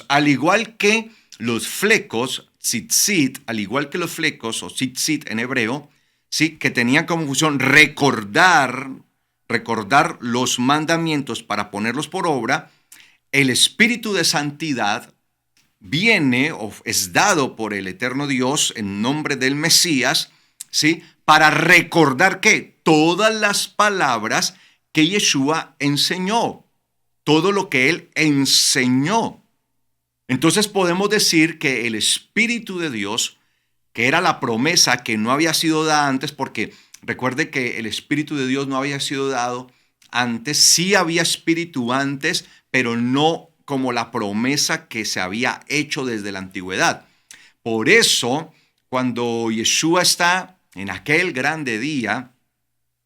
al igual que los flecos, tzitzit, al igual que los flecos, o tzitzit en hebreo, ¿sí? Que tenían como función recordar los mandamientos para ponerlos por obra. El espíritu de santidad viene o es dado por el eterno Dios en nombre del Mesías, ¿sí? Para recordar que todas las palabras que Yeshua enseñó, todo lo que él enseñó. Entonces podemos decir que el Espíritu de Dios, que era la promesa que no había sido dada antes, porque recuerde que el Espíritu de Dios no había sido dado antes, sí había Espíritu antes, pero no como la promesa que se había hecho desde la antigüedad. Por eso, cuando Yeshua está en aquel grande día,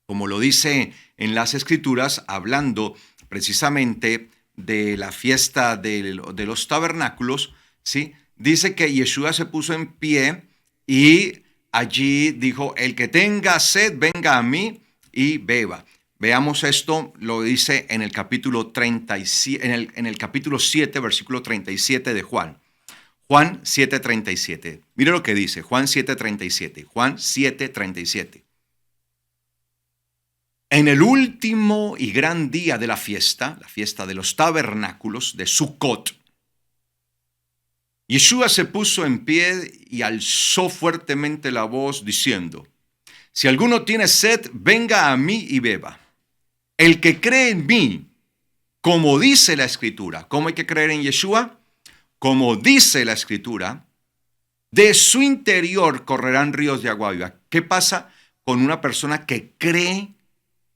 como lo dice en las Escrituras, hablando precisamente de la fiesta de los tabernáculos, ¿sí? Dice que Yeshua se puso en pie y allí dijo, el que tenga sed, venga a mí y beba. Veamos esto, lo dice en el capítulo 37, en el capítulo 7, versículo 37 de Juan. Juan 7:37. Mire lo que dice, Juan 7:37. Juan 7:37. En el último y gran día de la fiesta de los tabernáculos de Sukkot, Yeshua se puso en pie y alzó fuertemente la voz diciendo, si alguno tiene sed, venga a mí y beba. El que cree en mí, como dice la Escritura, ¿cómo hay que creer en Yeshua? Como dice la Escritura, de su interior correrán ríos de agua viva. ¿Qué pasa con una persona que cree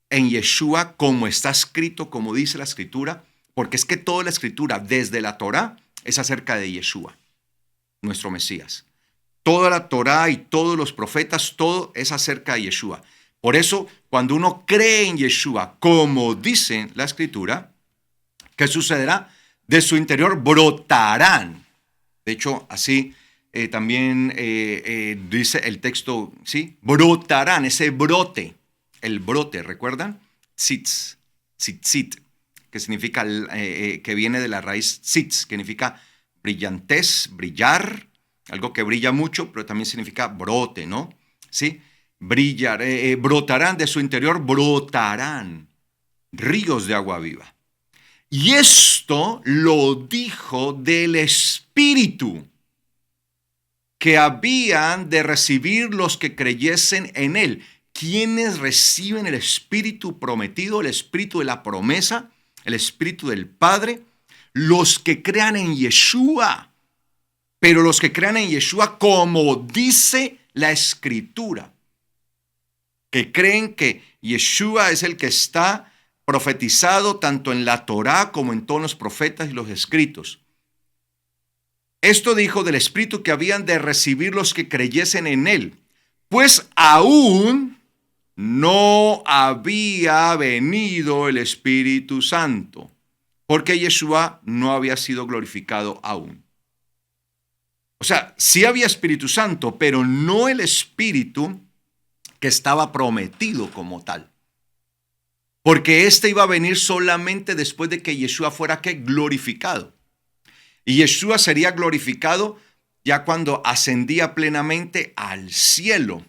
en Yeshua como está escrito, como dice la Escritura? Porque es que toda la Escritura, desde la Torá, es acerca de Yeshua, nuestro Mesías. Toda la Torá y todos los profetas, todo es acerca de Yeshua. Por eso, cuando uno cree en Yeshua, como dice la Escritura, ¿qué sucederá? De su interior brotarán. De hecho, así también dice el texto, ¿sí? Brotarán, ese brote, el brote, ¿recuerdan? Tzitz, tzitzit, que significa, que viene de la raíz tzitz, que significa brillantez, brillar, algo que brilla mucho, pero también significa brote, ¿no? ¿Sí? Brillar, brotarán de su interior, brotarán ríos de agua viva. Y esto lo dijo del Espíritu que habían de recibir los que creyesen en él. ¿Quiénes reciben el Espíritu prometido, el Espíritu de la promesa, el Espíritu del Padre? Los que crean en Yeshua. Pero los que crean en Yeshua como dice la Escritura. Que creen que Yeshua es el que está profetizado tanto en la Torá como en todos los profetas y los escritos. Esto dijo del Espíritu que habían de recibir los que creyesen en él, pues aún no había venido el Espíritu Santo, porque Yeshua no había sido glorificado aún. O sea, sí había Espíritu Santo, pero no el Espíritu que estaba prometido como tal. Porque este iba a venir solamente después de que Yeshua fuera glorificado. Y Yeshua sería glorificado ya cuando ascendía plenamente al cielo.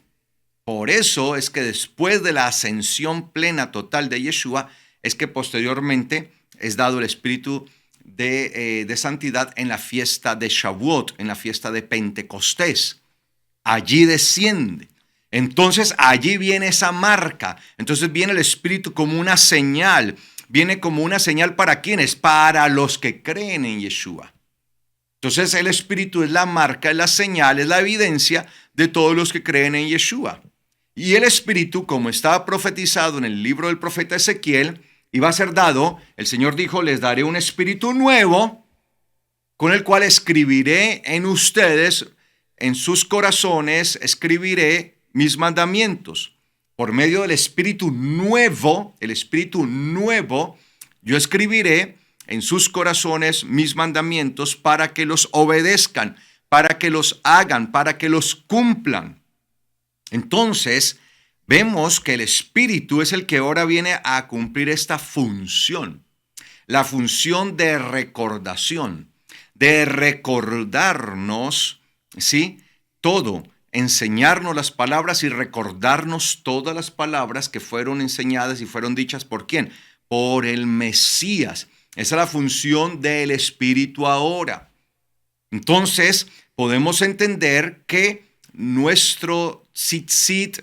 Por eso es que después de la ascensión plena total de Yeshua, es que posteriormente es dado el Espíritu de santidad en la fiesta de Shavuot, en la fiesta de Pentecostés. Allí desciende. Entonces allí viene esa marca. Entonces viene el Espíritu como una señal. Viene como una señal ¿para quiénes? Para los que creen en Yeshua. Entonces el Espíritu es la marca, es la señal, es la evidencia de todos los que creen en Yeshua. Y el Espíritu, como estaba profetizado en el libro del profeta Ezequiel, iba a ser dado, el Señor dijo, les daré un espíritu nuevo, con el cual escribiré en ustedes, en sus corazones, escribiré mis mandamientos. Por medio del espíritu nuevo, yo escribiré en sus corazones mis mandamientos para que los obedezcan, para que los hagan, para que los cumplan. Entonces, vemos que el Espíritu es el que ahora viene a cumplir esta función, la función de recordación, de recordarnos, ¿sí? Todo, enseñarnos las palabras y recordarnos todas las palabras que fueron enseñadas y fueron dichas ¿por quién? Por el Mesías. Esa es la función del Espíritu ahora. Entonces, podemos entender que nuestro tzitzit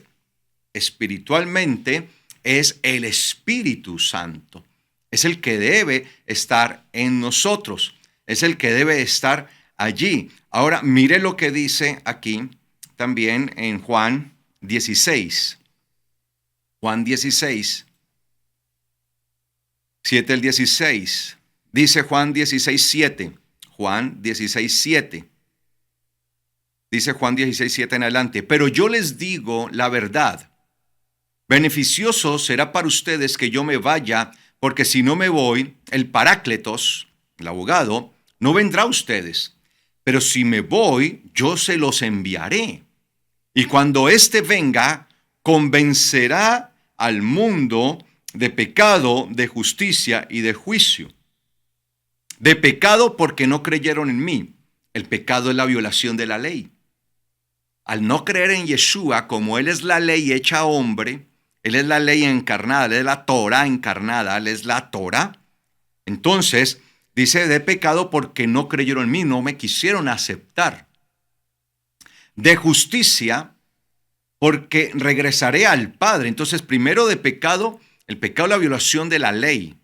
espiritualmente es el Espíritu Santo. Es el que debe estar en nosotros. Es el que debe estar allí. Ahora, mire lo que dice aquí también en Juan 16. Juan 16, 7 al 16. Dice Juan 16, 7. Juan 16, 7. Dice Juan 16, 7 en adelante. Pero yo les digo la verdad. Beneficioso será para ustedes que yo me vaya, porque si no me voy, el Parácletos, el abogado, no vendrá a ustedes. Pero si me voy, yo se los enviaré. Y cuando éste venga, convencerá al mundo de pecado, de justicia y de juicio. De pecado porque no creyeron en mí. El pecado es la violación de la ley. Al no creer en Yeshua, como Él es la ley hecha hombre, Él es la ley encarnada, Él es la Torah encarnada, Él es la Torah. Entonces, dice de pecado porque no creyeron en mí, no me quisieron aceptar. De justicia porque regresaré al Padre. Entonces, primero de pecado, el pecado es la violación de la ley.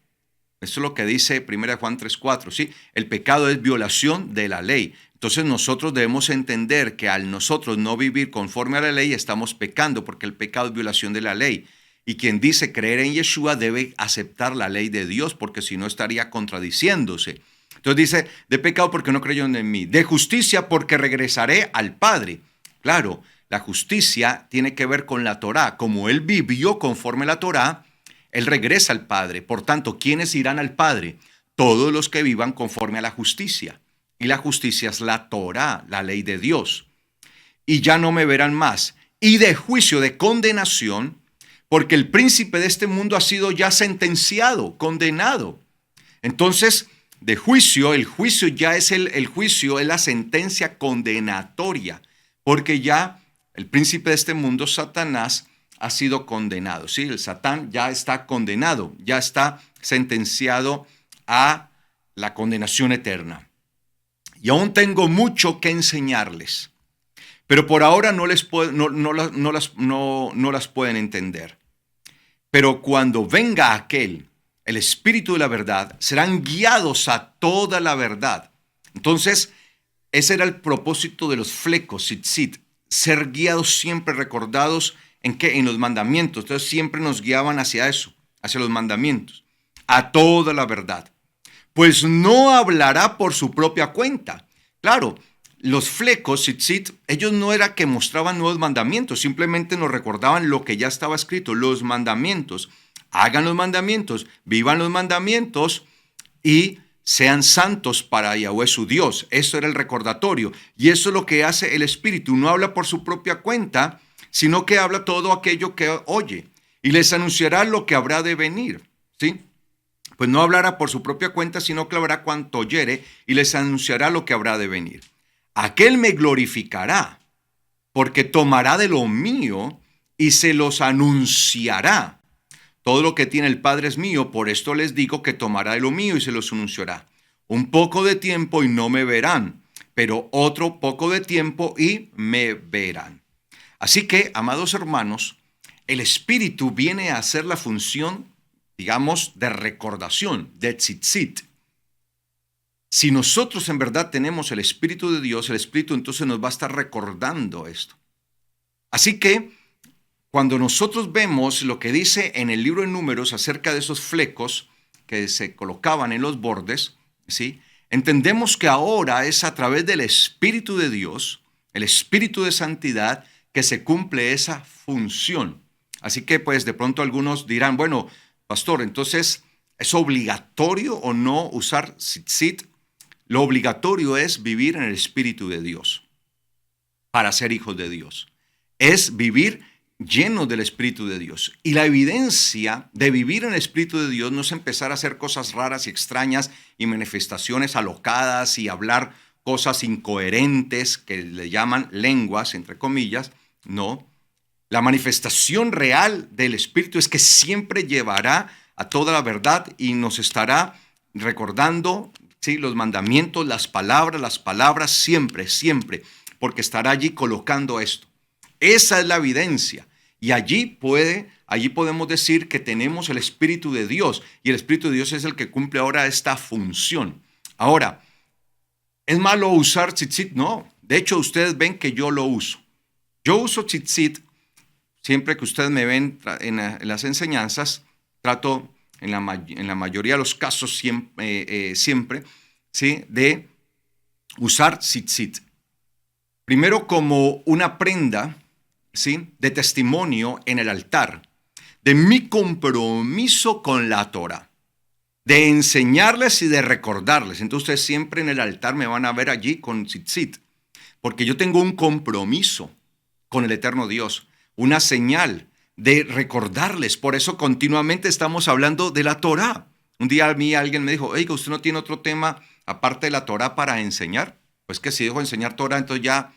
Eso es lo que dice 1 Juan 3:4, ¿sí? El pecado es violación de la ley. Entonces nosotros debemos entender que al nosotros no vivir conforme a la ley estamos pecando porque el pecado es violación de la ley. Y quien dice creer en Yeshua debe aceptar la ley de Dios porque si no estaría contradiciéndose. Entonces dice, de pecado porque no creyeron en mí. De justicia porque regresaré al Padre. Claro, la justicia tiene que ver con la Torá. Como Él vivió conforme a la Torá, Él regresa al Padre. Por tanto, ¿quiénes irán al Padre? Todos los que vivan conforme a la justicia. Y la justicia es la Torá, la ley de Dios. Y ya no me verán más. Y de juicio, de condenación, porque el príncipe de este mundo ha sido ya sentenciado, condenado. Entonces, de juicio, el juicio ya es el juicio, es la sentencia condenatoria, porque ya el príncipe de este mundo, Satanás, ha sido condenado. Sí, el Satán ya está condenado, ya está sentenciado a la condenación eterna. Y aún tengo mucho que enseñarles, pero por ahora no las pueden entender. Pero cuando venga aquel, el Espíritu de la verdad, serán guiados a toda la verdad. Entonces, ese era el propósito de los flecos, tzitzit, ser guiados siempre, recordados ¿en qué? En los mandamientos. Entonces siempre nos guiaban hacia eso, hacia los mandamientos, a toda la verdad. Pues no hablará por su propia cuenta. Claro, los flecos, tzitzit, ellos no era que mostraban nuevos mandamientos, simplemente nos recordaban lo que ya estaba escrito, los mandamientos. Hagan los mandamientos, vivan los mandamientos y sean santos para Yahweh su Dios. Eso era el recordatorio. Y eso es lo que hace el Espíritu. No habla por su propia cuenta, sino que habla todo aquello que oye. Y les anunciará lo que habrá de venir. ¿Sí? Pues no hablará por su propia cuenta, sino que hablará cuanto oyere y les anunciará lo que habrá de venir. Aquel me glorificará, porque tomará de lo mío y se los anunciará. Todo lo que tiene el Padre es mío, por esto les digo que tomará de lo mío y se los anunciará. Un poco de tiempo y no me verán, pero otro poco de tiempo y me verán. Así que, amados hermanos, el Espíritu viene a hacer la función, digamos, de recordación, de tzitzit. Si nosotros en verdad tenemos el Espíritu de Dios, el Espíritu entonces nos va a estar recordando esto. Así que, cuando nosotros vemos lo que dice en el libro de Números acerca de esos flecos que se colocaban en los bordes, ¿sí? Entendemos que ahora es a través del Espíritu de Dios, el Espíritu de santidad, que se cumple esa función. Así que pues de pronto algunos dirán, bueno, pastor, entonces, ¿es obligatorio o no usar tzitzit? Lo obligatorio es vivir en el Espíritu de Dios para ser hijos de Dios. Es vivir llenos del Espíritu de Dios. Y la evidencia de vivir en el Espíritu de Dios no es empezar a hacer cosas raras y extrañas y manifestaciones alocadas y hablar cosas incoherentes que le llaman lenguas, entre comillas. No. La manifestación real del Espíritu es que siempre llevará a toda la verdad y nos estará recordando, ¿sí?, los mandamientos, las palabras, siempre, siempre, porque estará allí colocando esto. Esa es la evidencia. Y allí podemos decir que tenemos el Espíritu de Dios. Y el Espíritu de Dios es el que cumple ahora esta función. Ahora, ¿es malo usar tzitzit? No. De hecho, ustedes ven que yo lo uso. Yo uso tzitzit siempre que ustedes me ven en las enseñanzas. Trato en la mayoría de los casos siempre, ¿sí?, de usar tzitzit. Primero como una prenda, ¿sí?, de testimonio en el altar, de mi compromiso con la Torah, de enseñarles y de recordarles. Entonces ustedes siempre en el altar me van a ver allí con tzitzit, porque yo tengo un compromiso con el eterno Dios, una señal de recordarles. Por eso continuamente estamos hablando de la Torah. Un día a mí alguien me dijo, oiga, ¿usted no tiene otro tema aparte de la Torah para enseñar? Pues que si dejo de enseñar Torah, entonces ya,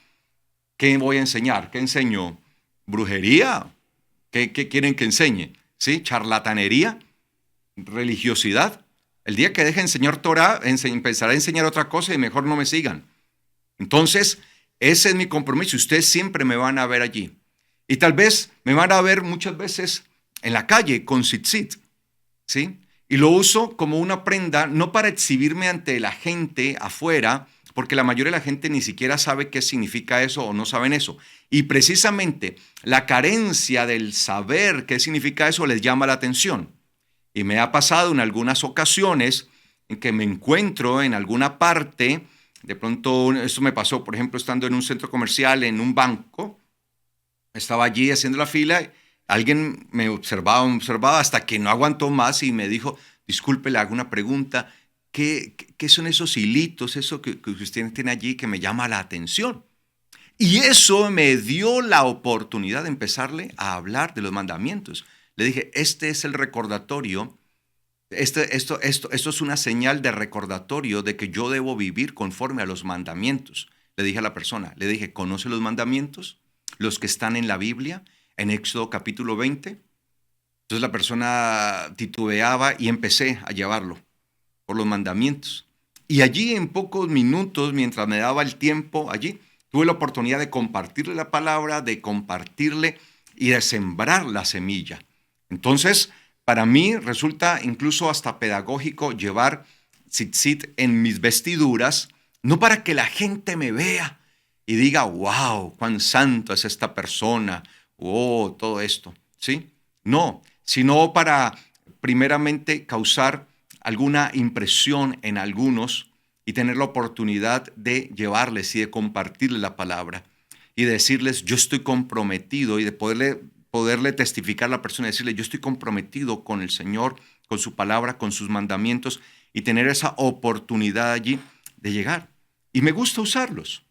¿qué voy a enseñar? ¿Qué enseño? ¿Brujería? ¿Qué quieren que enseñe? ¿Sí? ¿Charlatanería? ¿Religiosidad? El día que deje de enseñar Torah, empezaré a enseñar otra cosa y mejor no me sigan. Entonces, ese es mi compromiso. Ustedes siempre me van a ver allí. Y tal vez me van a ver muchas veces en la calle con tzitzit, ¿sí? Y lo uso como una prenda, no para exhibirme ante la gente afuera, porque la mayoría de la gente ni siquiera sabe qué significa eso o no saben eso. Y precisamente la carencia del saber qué significa eso les llama la atención. Y me ha pasado en algunas ocasiones en que me encuentro en alguna parte, de pronto, esto me pasó, por ejemplo, estando en un centro comercial, en un banco, estaba allí haciendo la fila, alguien me observaba hasta que no aguantó más y me dijo, disculpe, le hago una pregunta, ¿qué son esos hilitos, eso que usted tiene allí que me llama la atención? Y eso me dio la oportunidad de empezarle a hablar de los mandamientos. Le dije, este es el recordatorio, esto es una señal de recordatorio de que yo debo vivir conforme a los mandamientos. Le dije a la persona, le dije, ¿conoce los mandamientos? Los que están en la Biblia, en Éxodo capítulo 20. Entonces la persona titubeaba y empecé a llevarlo por los mandamientos. Y allí en pocos minutos, mientras me daba el tiempo allí, tuve la oportunidad de compartirle la palabra, de compartirle y de sembrar la semilla. Entonces, para mí resulta incluso hasta pedagógico llevar tzitzit en mis vestiduras, no para que la gente me vea y diga, wow, cuán santo es esta persona, oh, todo esto, ¿sí? No, sino para primeramente causar alguna impresión en algunos y tener la oportunidad de llevarles y de compartirles la palabra y de decirles, yo estoy comprometido, y de poderle testificar a la persona y decirle, yo estoy comprometido con el Señor, con su palabra, con sus mandamientos, y tener esa oportunidad allí de llegar. Y me gusta usarlos.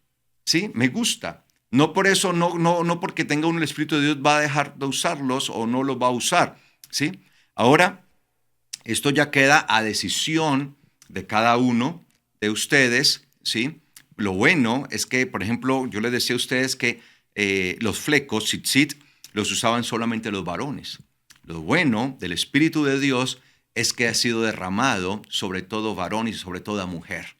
Sí, me gusta. No por eso, no porque tenga uno el Espíritu de Dios va a dejar de usarlos o no los va a usar, ¿sí? Ahora, esto ya queda a decisión de cada uno de ustedes, ¿sí? Lo bueno es que, por ejemplo, yo les decía a ustedes que los flecos, tzitzit, los usaban solamente los varones. Lo bueno del Espíritu de Dios es que ha sido derramado sobre todo varón y sobre toda mujer.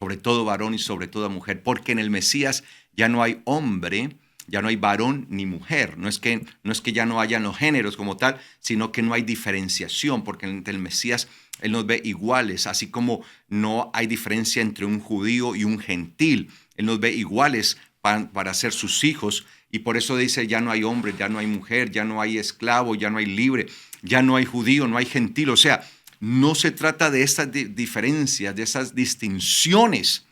Sobre todo varón y sobre toda mujer, porque en el Mesías ya no hay hombre, ya no hay varón ni mujer. No es que ya no hayan los géneros como tal, sino que no hay diferenciación, porque entre el Mesías Él nos ve iguales, así como no hay diferencia entre un judío y un gentil. Él nos ve iguales para ser sus hijos, y por eso dice, ya no hay hombre, ya no hay mujer, ya no hay esclavo, ya no hay libre, ya no hay judío, no hay gentil. O sea, no se trata de estas diferencias, de esas distinciones.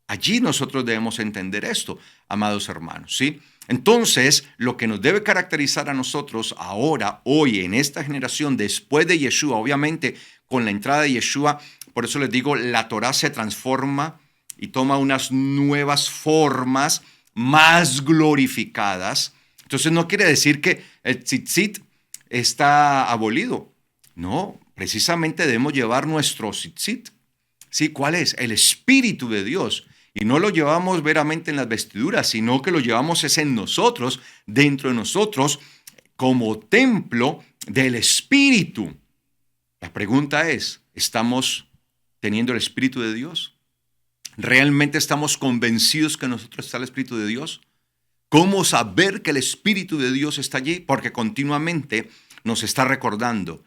Allí nosotros debemos entender esto, amados hermanos, ¿sí? Entonces, lo que nos debe caracterizar a nosotros ahora, hoy, en esta generación, después de Yeshua, obviamente, con la entrada de Yeshua, por eso les digo, la Torah se transforma y toma unas nuevas formas más glorificadas. Entonces no quiere decir que el tzitzit está abolido. No, precisamente debemos llevar nuestro tzitzit. ¿Sí? ¿Cuál es? El Espíritu de Dios. Y no lo llevamos meramente en las vestiduras, sino que lo llevamos es en nosotros, dentro de nosotros, como templo del Espíritu. La pregunta es, ¿estamos teniendo el Espíritu de Dios? ¿Realmente estamos convencidos que en nosotros está el Espíritu de Dios? ¿Cómo saber que el Espíritu de Dios está allí? Porque continuamente nos está recordando,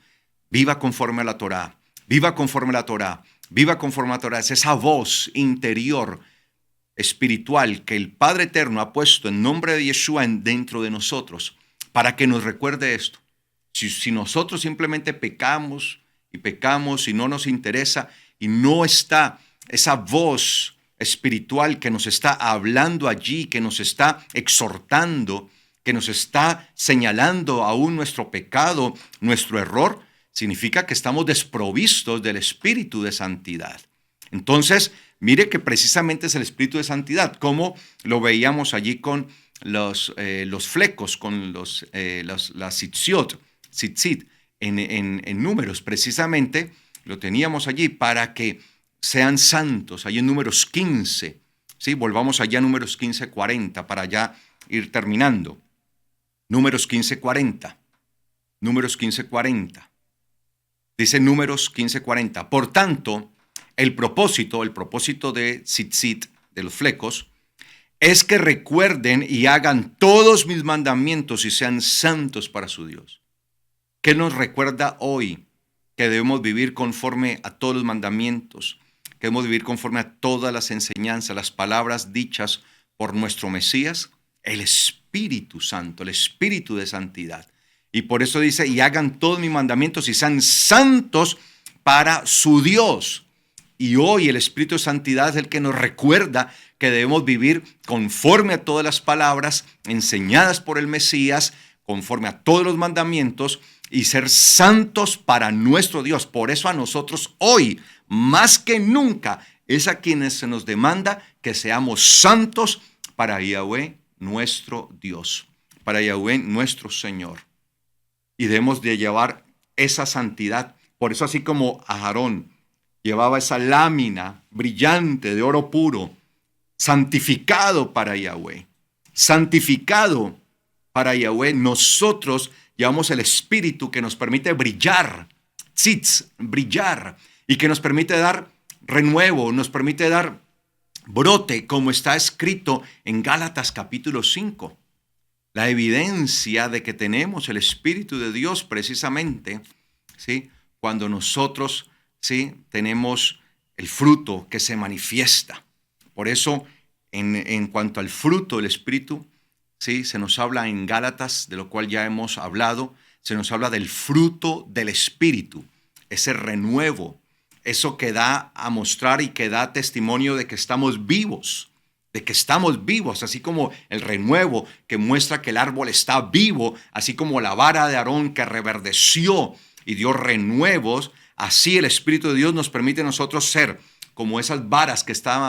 viva conforme a la Torá, viva conforme a la Torá, viva conforme a la Torá. Es esa voz interior, espiritual, que el Padre Eterno ha puesto en nombre de Yeshua dentro de nosotros, para que nos recuerde esto. Si nosotros simplemente pecamos y no nos interesa y no está esa voz espiritual que nos está hablando allí, que nos está exhortando, que nos está señalando aún nuestro pecado, nuestro error, significa que estamos desprovistos del espíritu de santidad. Entonces, mire que precisamente es el espíritu de santidad, como lo veíamos allí con los flecos, con las tzitzit, en números, precisamente lo teníamos allí para que sean santos, ahí en números 15, ¿sí? Volvamos allá a números 15:40 para ya ir terminando. Números 15:40, números 15:40. Dice números 15:40, por tanto, el propósito de tzitzit, de los flecos, es que recuerden y hagan todos mis mandamientos y sean santos para su Dios. ¿Qué nos recuerda hoy? Que debemos vivir conforme a todos los mandamientos, que debemos vivir conforme a todas las enseñanzas, las palabras dichas por nuestro Mesías, el Espíritu Santo, el Espíritu de santidad. Y por eso dice, y hagan todos mis mandamientos y sean santos para su Dios. Y hoy el Espíritu de santidad es el que nos recuerda que debemos vivir conforme a todas las palabras enseñadas por el Mesías, conforme a todos los mandamientos y ser santos para nuestro Dios. Por eso a nosotros hoy, más que nunca, es a quienes se nos demanda que seamos santos para Yahweh nuestro Dios, para Yahweh nuestro Señor. Y debemos de llevar esa santidad. Por eso así como Aarón llevaba esa lámina brillante de oro puro, santificado para Yahweh, santificado para Yahweh, nosotros llevamos el Espíritu que nos permite brillar, brillar, y que nos permite dar renuevo, nos permite dar brote, como está escrito en Gálatas capítulo 5. La evidencia de que tenemos el Espíritu de Dios precisamente, ¿sí? Cuando nosotros, ¿sí? Tenemos el fruto que se manifiesta. Por eso, en cuanto al fruto del Espíritu, ¿sí? Se nos habla en Gálatas, de lo cual ya hemos hablado, se nos habla del fruto del Espíritu, ese renuevo, eso que da a mostrar y que da testimonio de que estamos vivos, así como el renuevo que muestra que el árbol está vivo, así como la vara de Aarón que reverdeció y dio renuevos, así el Espíritu de Dios nos permite a nosotros ser como esas varas que estaba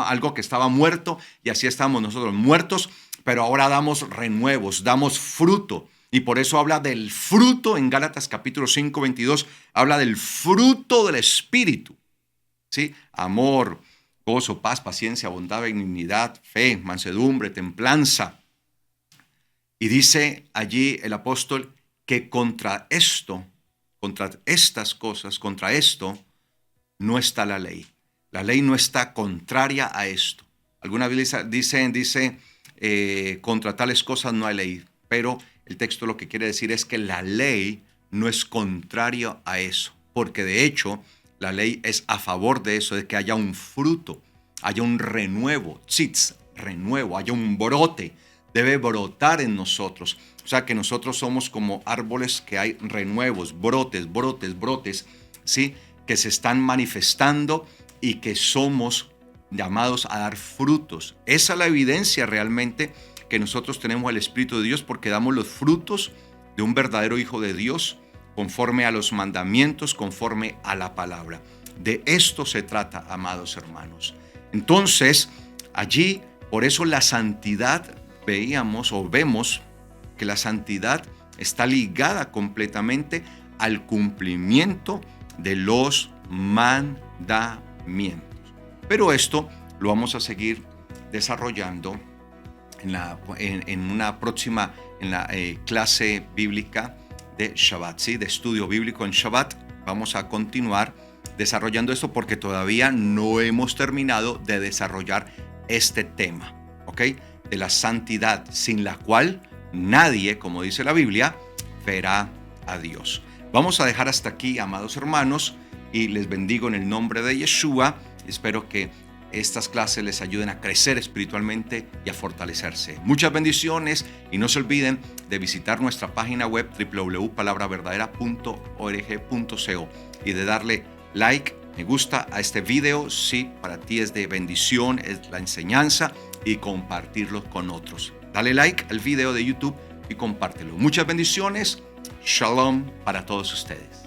algo que estaba muerto, y así estamos nosotros muertos, pero ahora damos renuevos, damos fruto. Y por eso habla del fruto en Gálatas capítulo 5, 22, habla del fruto del Espíritu, ¿sí? Amor, gozo, paz, paciencia, bondad, benignidad, fe, mansedumbre, templanza. Y dice allí el apóstol que contra estas cosas, contra esto, no está la ley. La ley no está contraria a esto. Alguna vez dice contra tales cosas no hay ley, pero el texto lo que quiere decir es que la ley no es contraria a eso, porque de hecho la ley es a favor de eso, de que haya un fruto, haya un renuevo, renuevo, haya un brote, debe brotar en nosotros. O sea que nosotros somos como árboles que hay renuevos, brotes, ¿sí? Que se están manifestando y que somos llamados a dar frutos. Esa es la evidencia realmente que nosotros tenemos el Espíritu de Dios, porque damos los frutos de un verdadero hijo de Dios conforme a los mandamientos, conforme a la palabra. De esto se trata, amados hermanos. Entonces, allí, por eso la santidad vemos que la santidad está ligada completamente al cumplimiento de los mandamientos. Pero esto lo vamos a seguir desarrollando en una próxima clase bíblica de Shabbat, ¿sí? De estudio bíblico en Shabbat. Vamos a continuar desarrollando esto porque todavía no hemos terminado de desarrollar este tema, ¿ok? De la santidad, sin la cual nadie, como dice la Biblia, verá a Dios. Vamos a dejar hasta aquí, amados hermanos, y les bendigo en el nombre de Yeshua. Espero que estas clases les ayuden a crecer espiritualmente y a fortalecerse. Muchas bendiciones y no se olviden de visitar nuestra página web www.palabraverdadera.org.co y de darle like, me gusta a este video si para ti es de bendición, es la enseñanza, y compartirlo con otros. Dale like al video de YouTube y compártelo. Muchas bendiciones. Shalom para todos ustedes.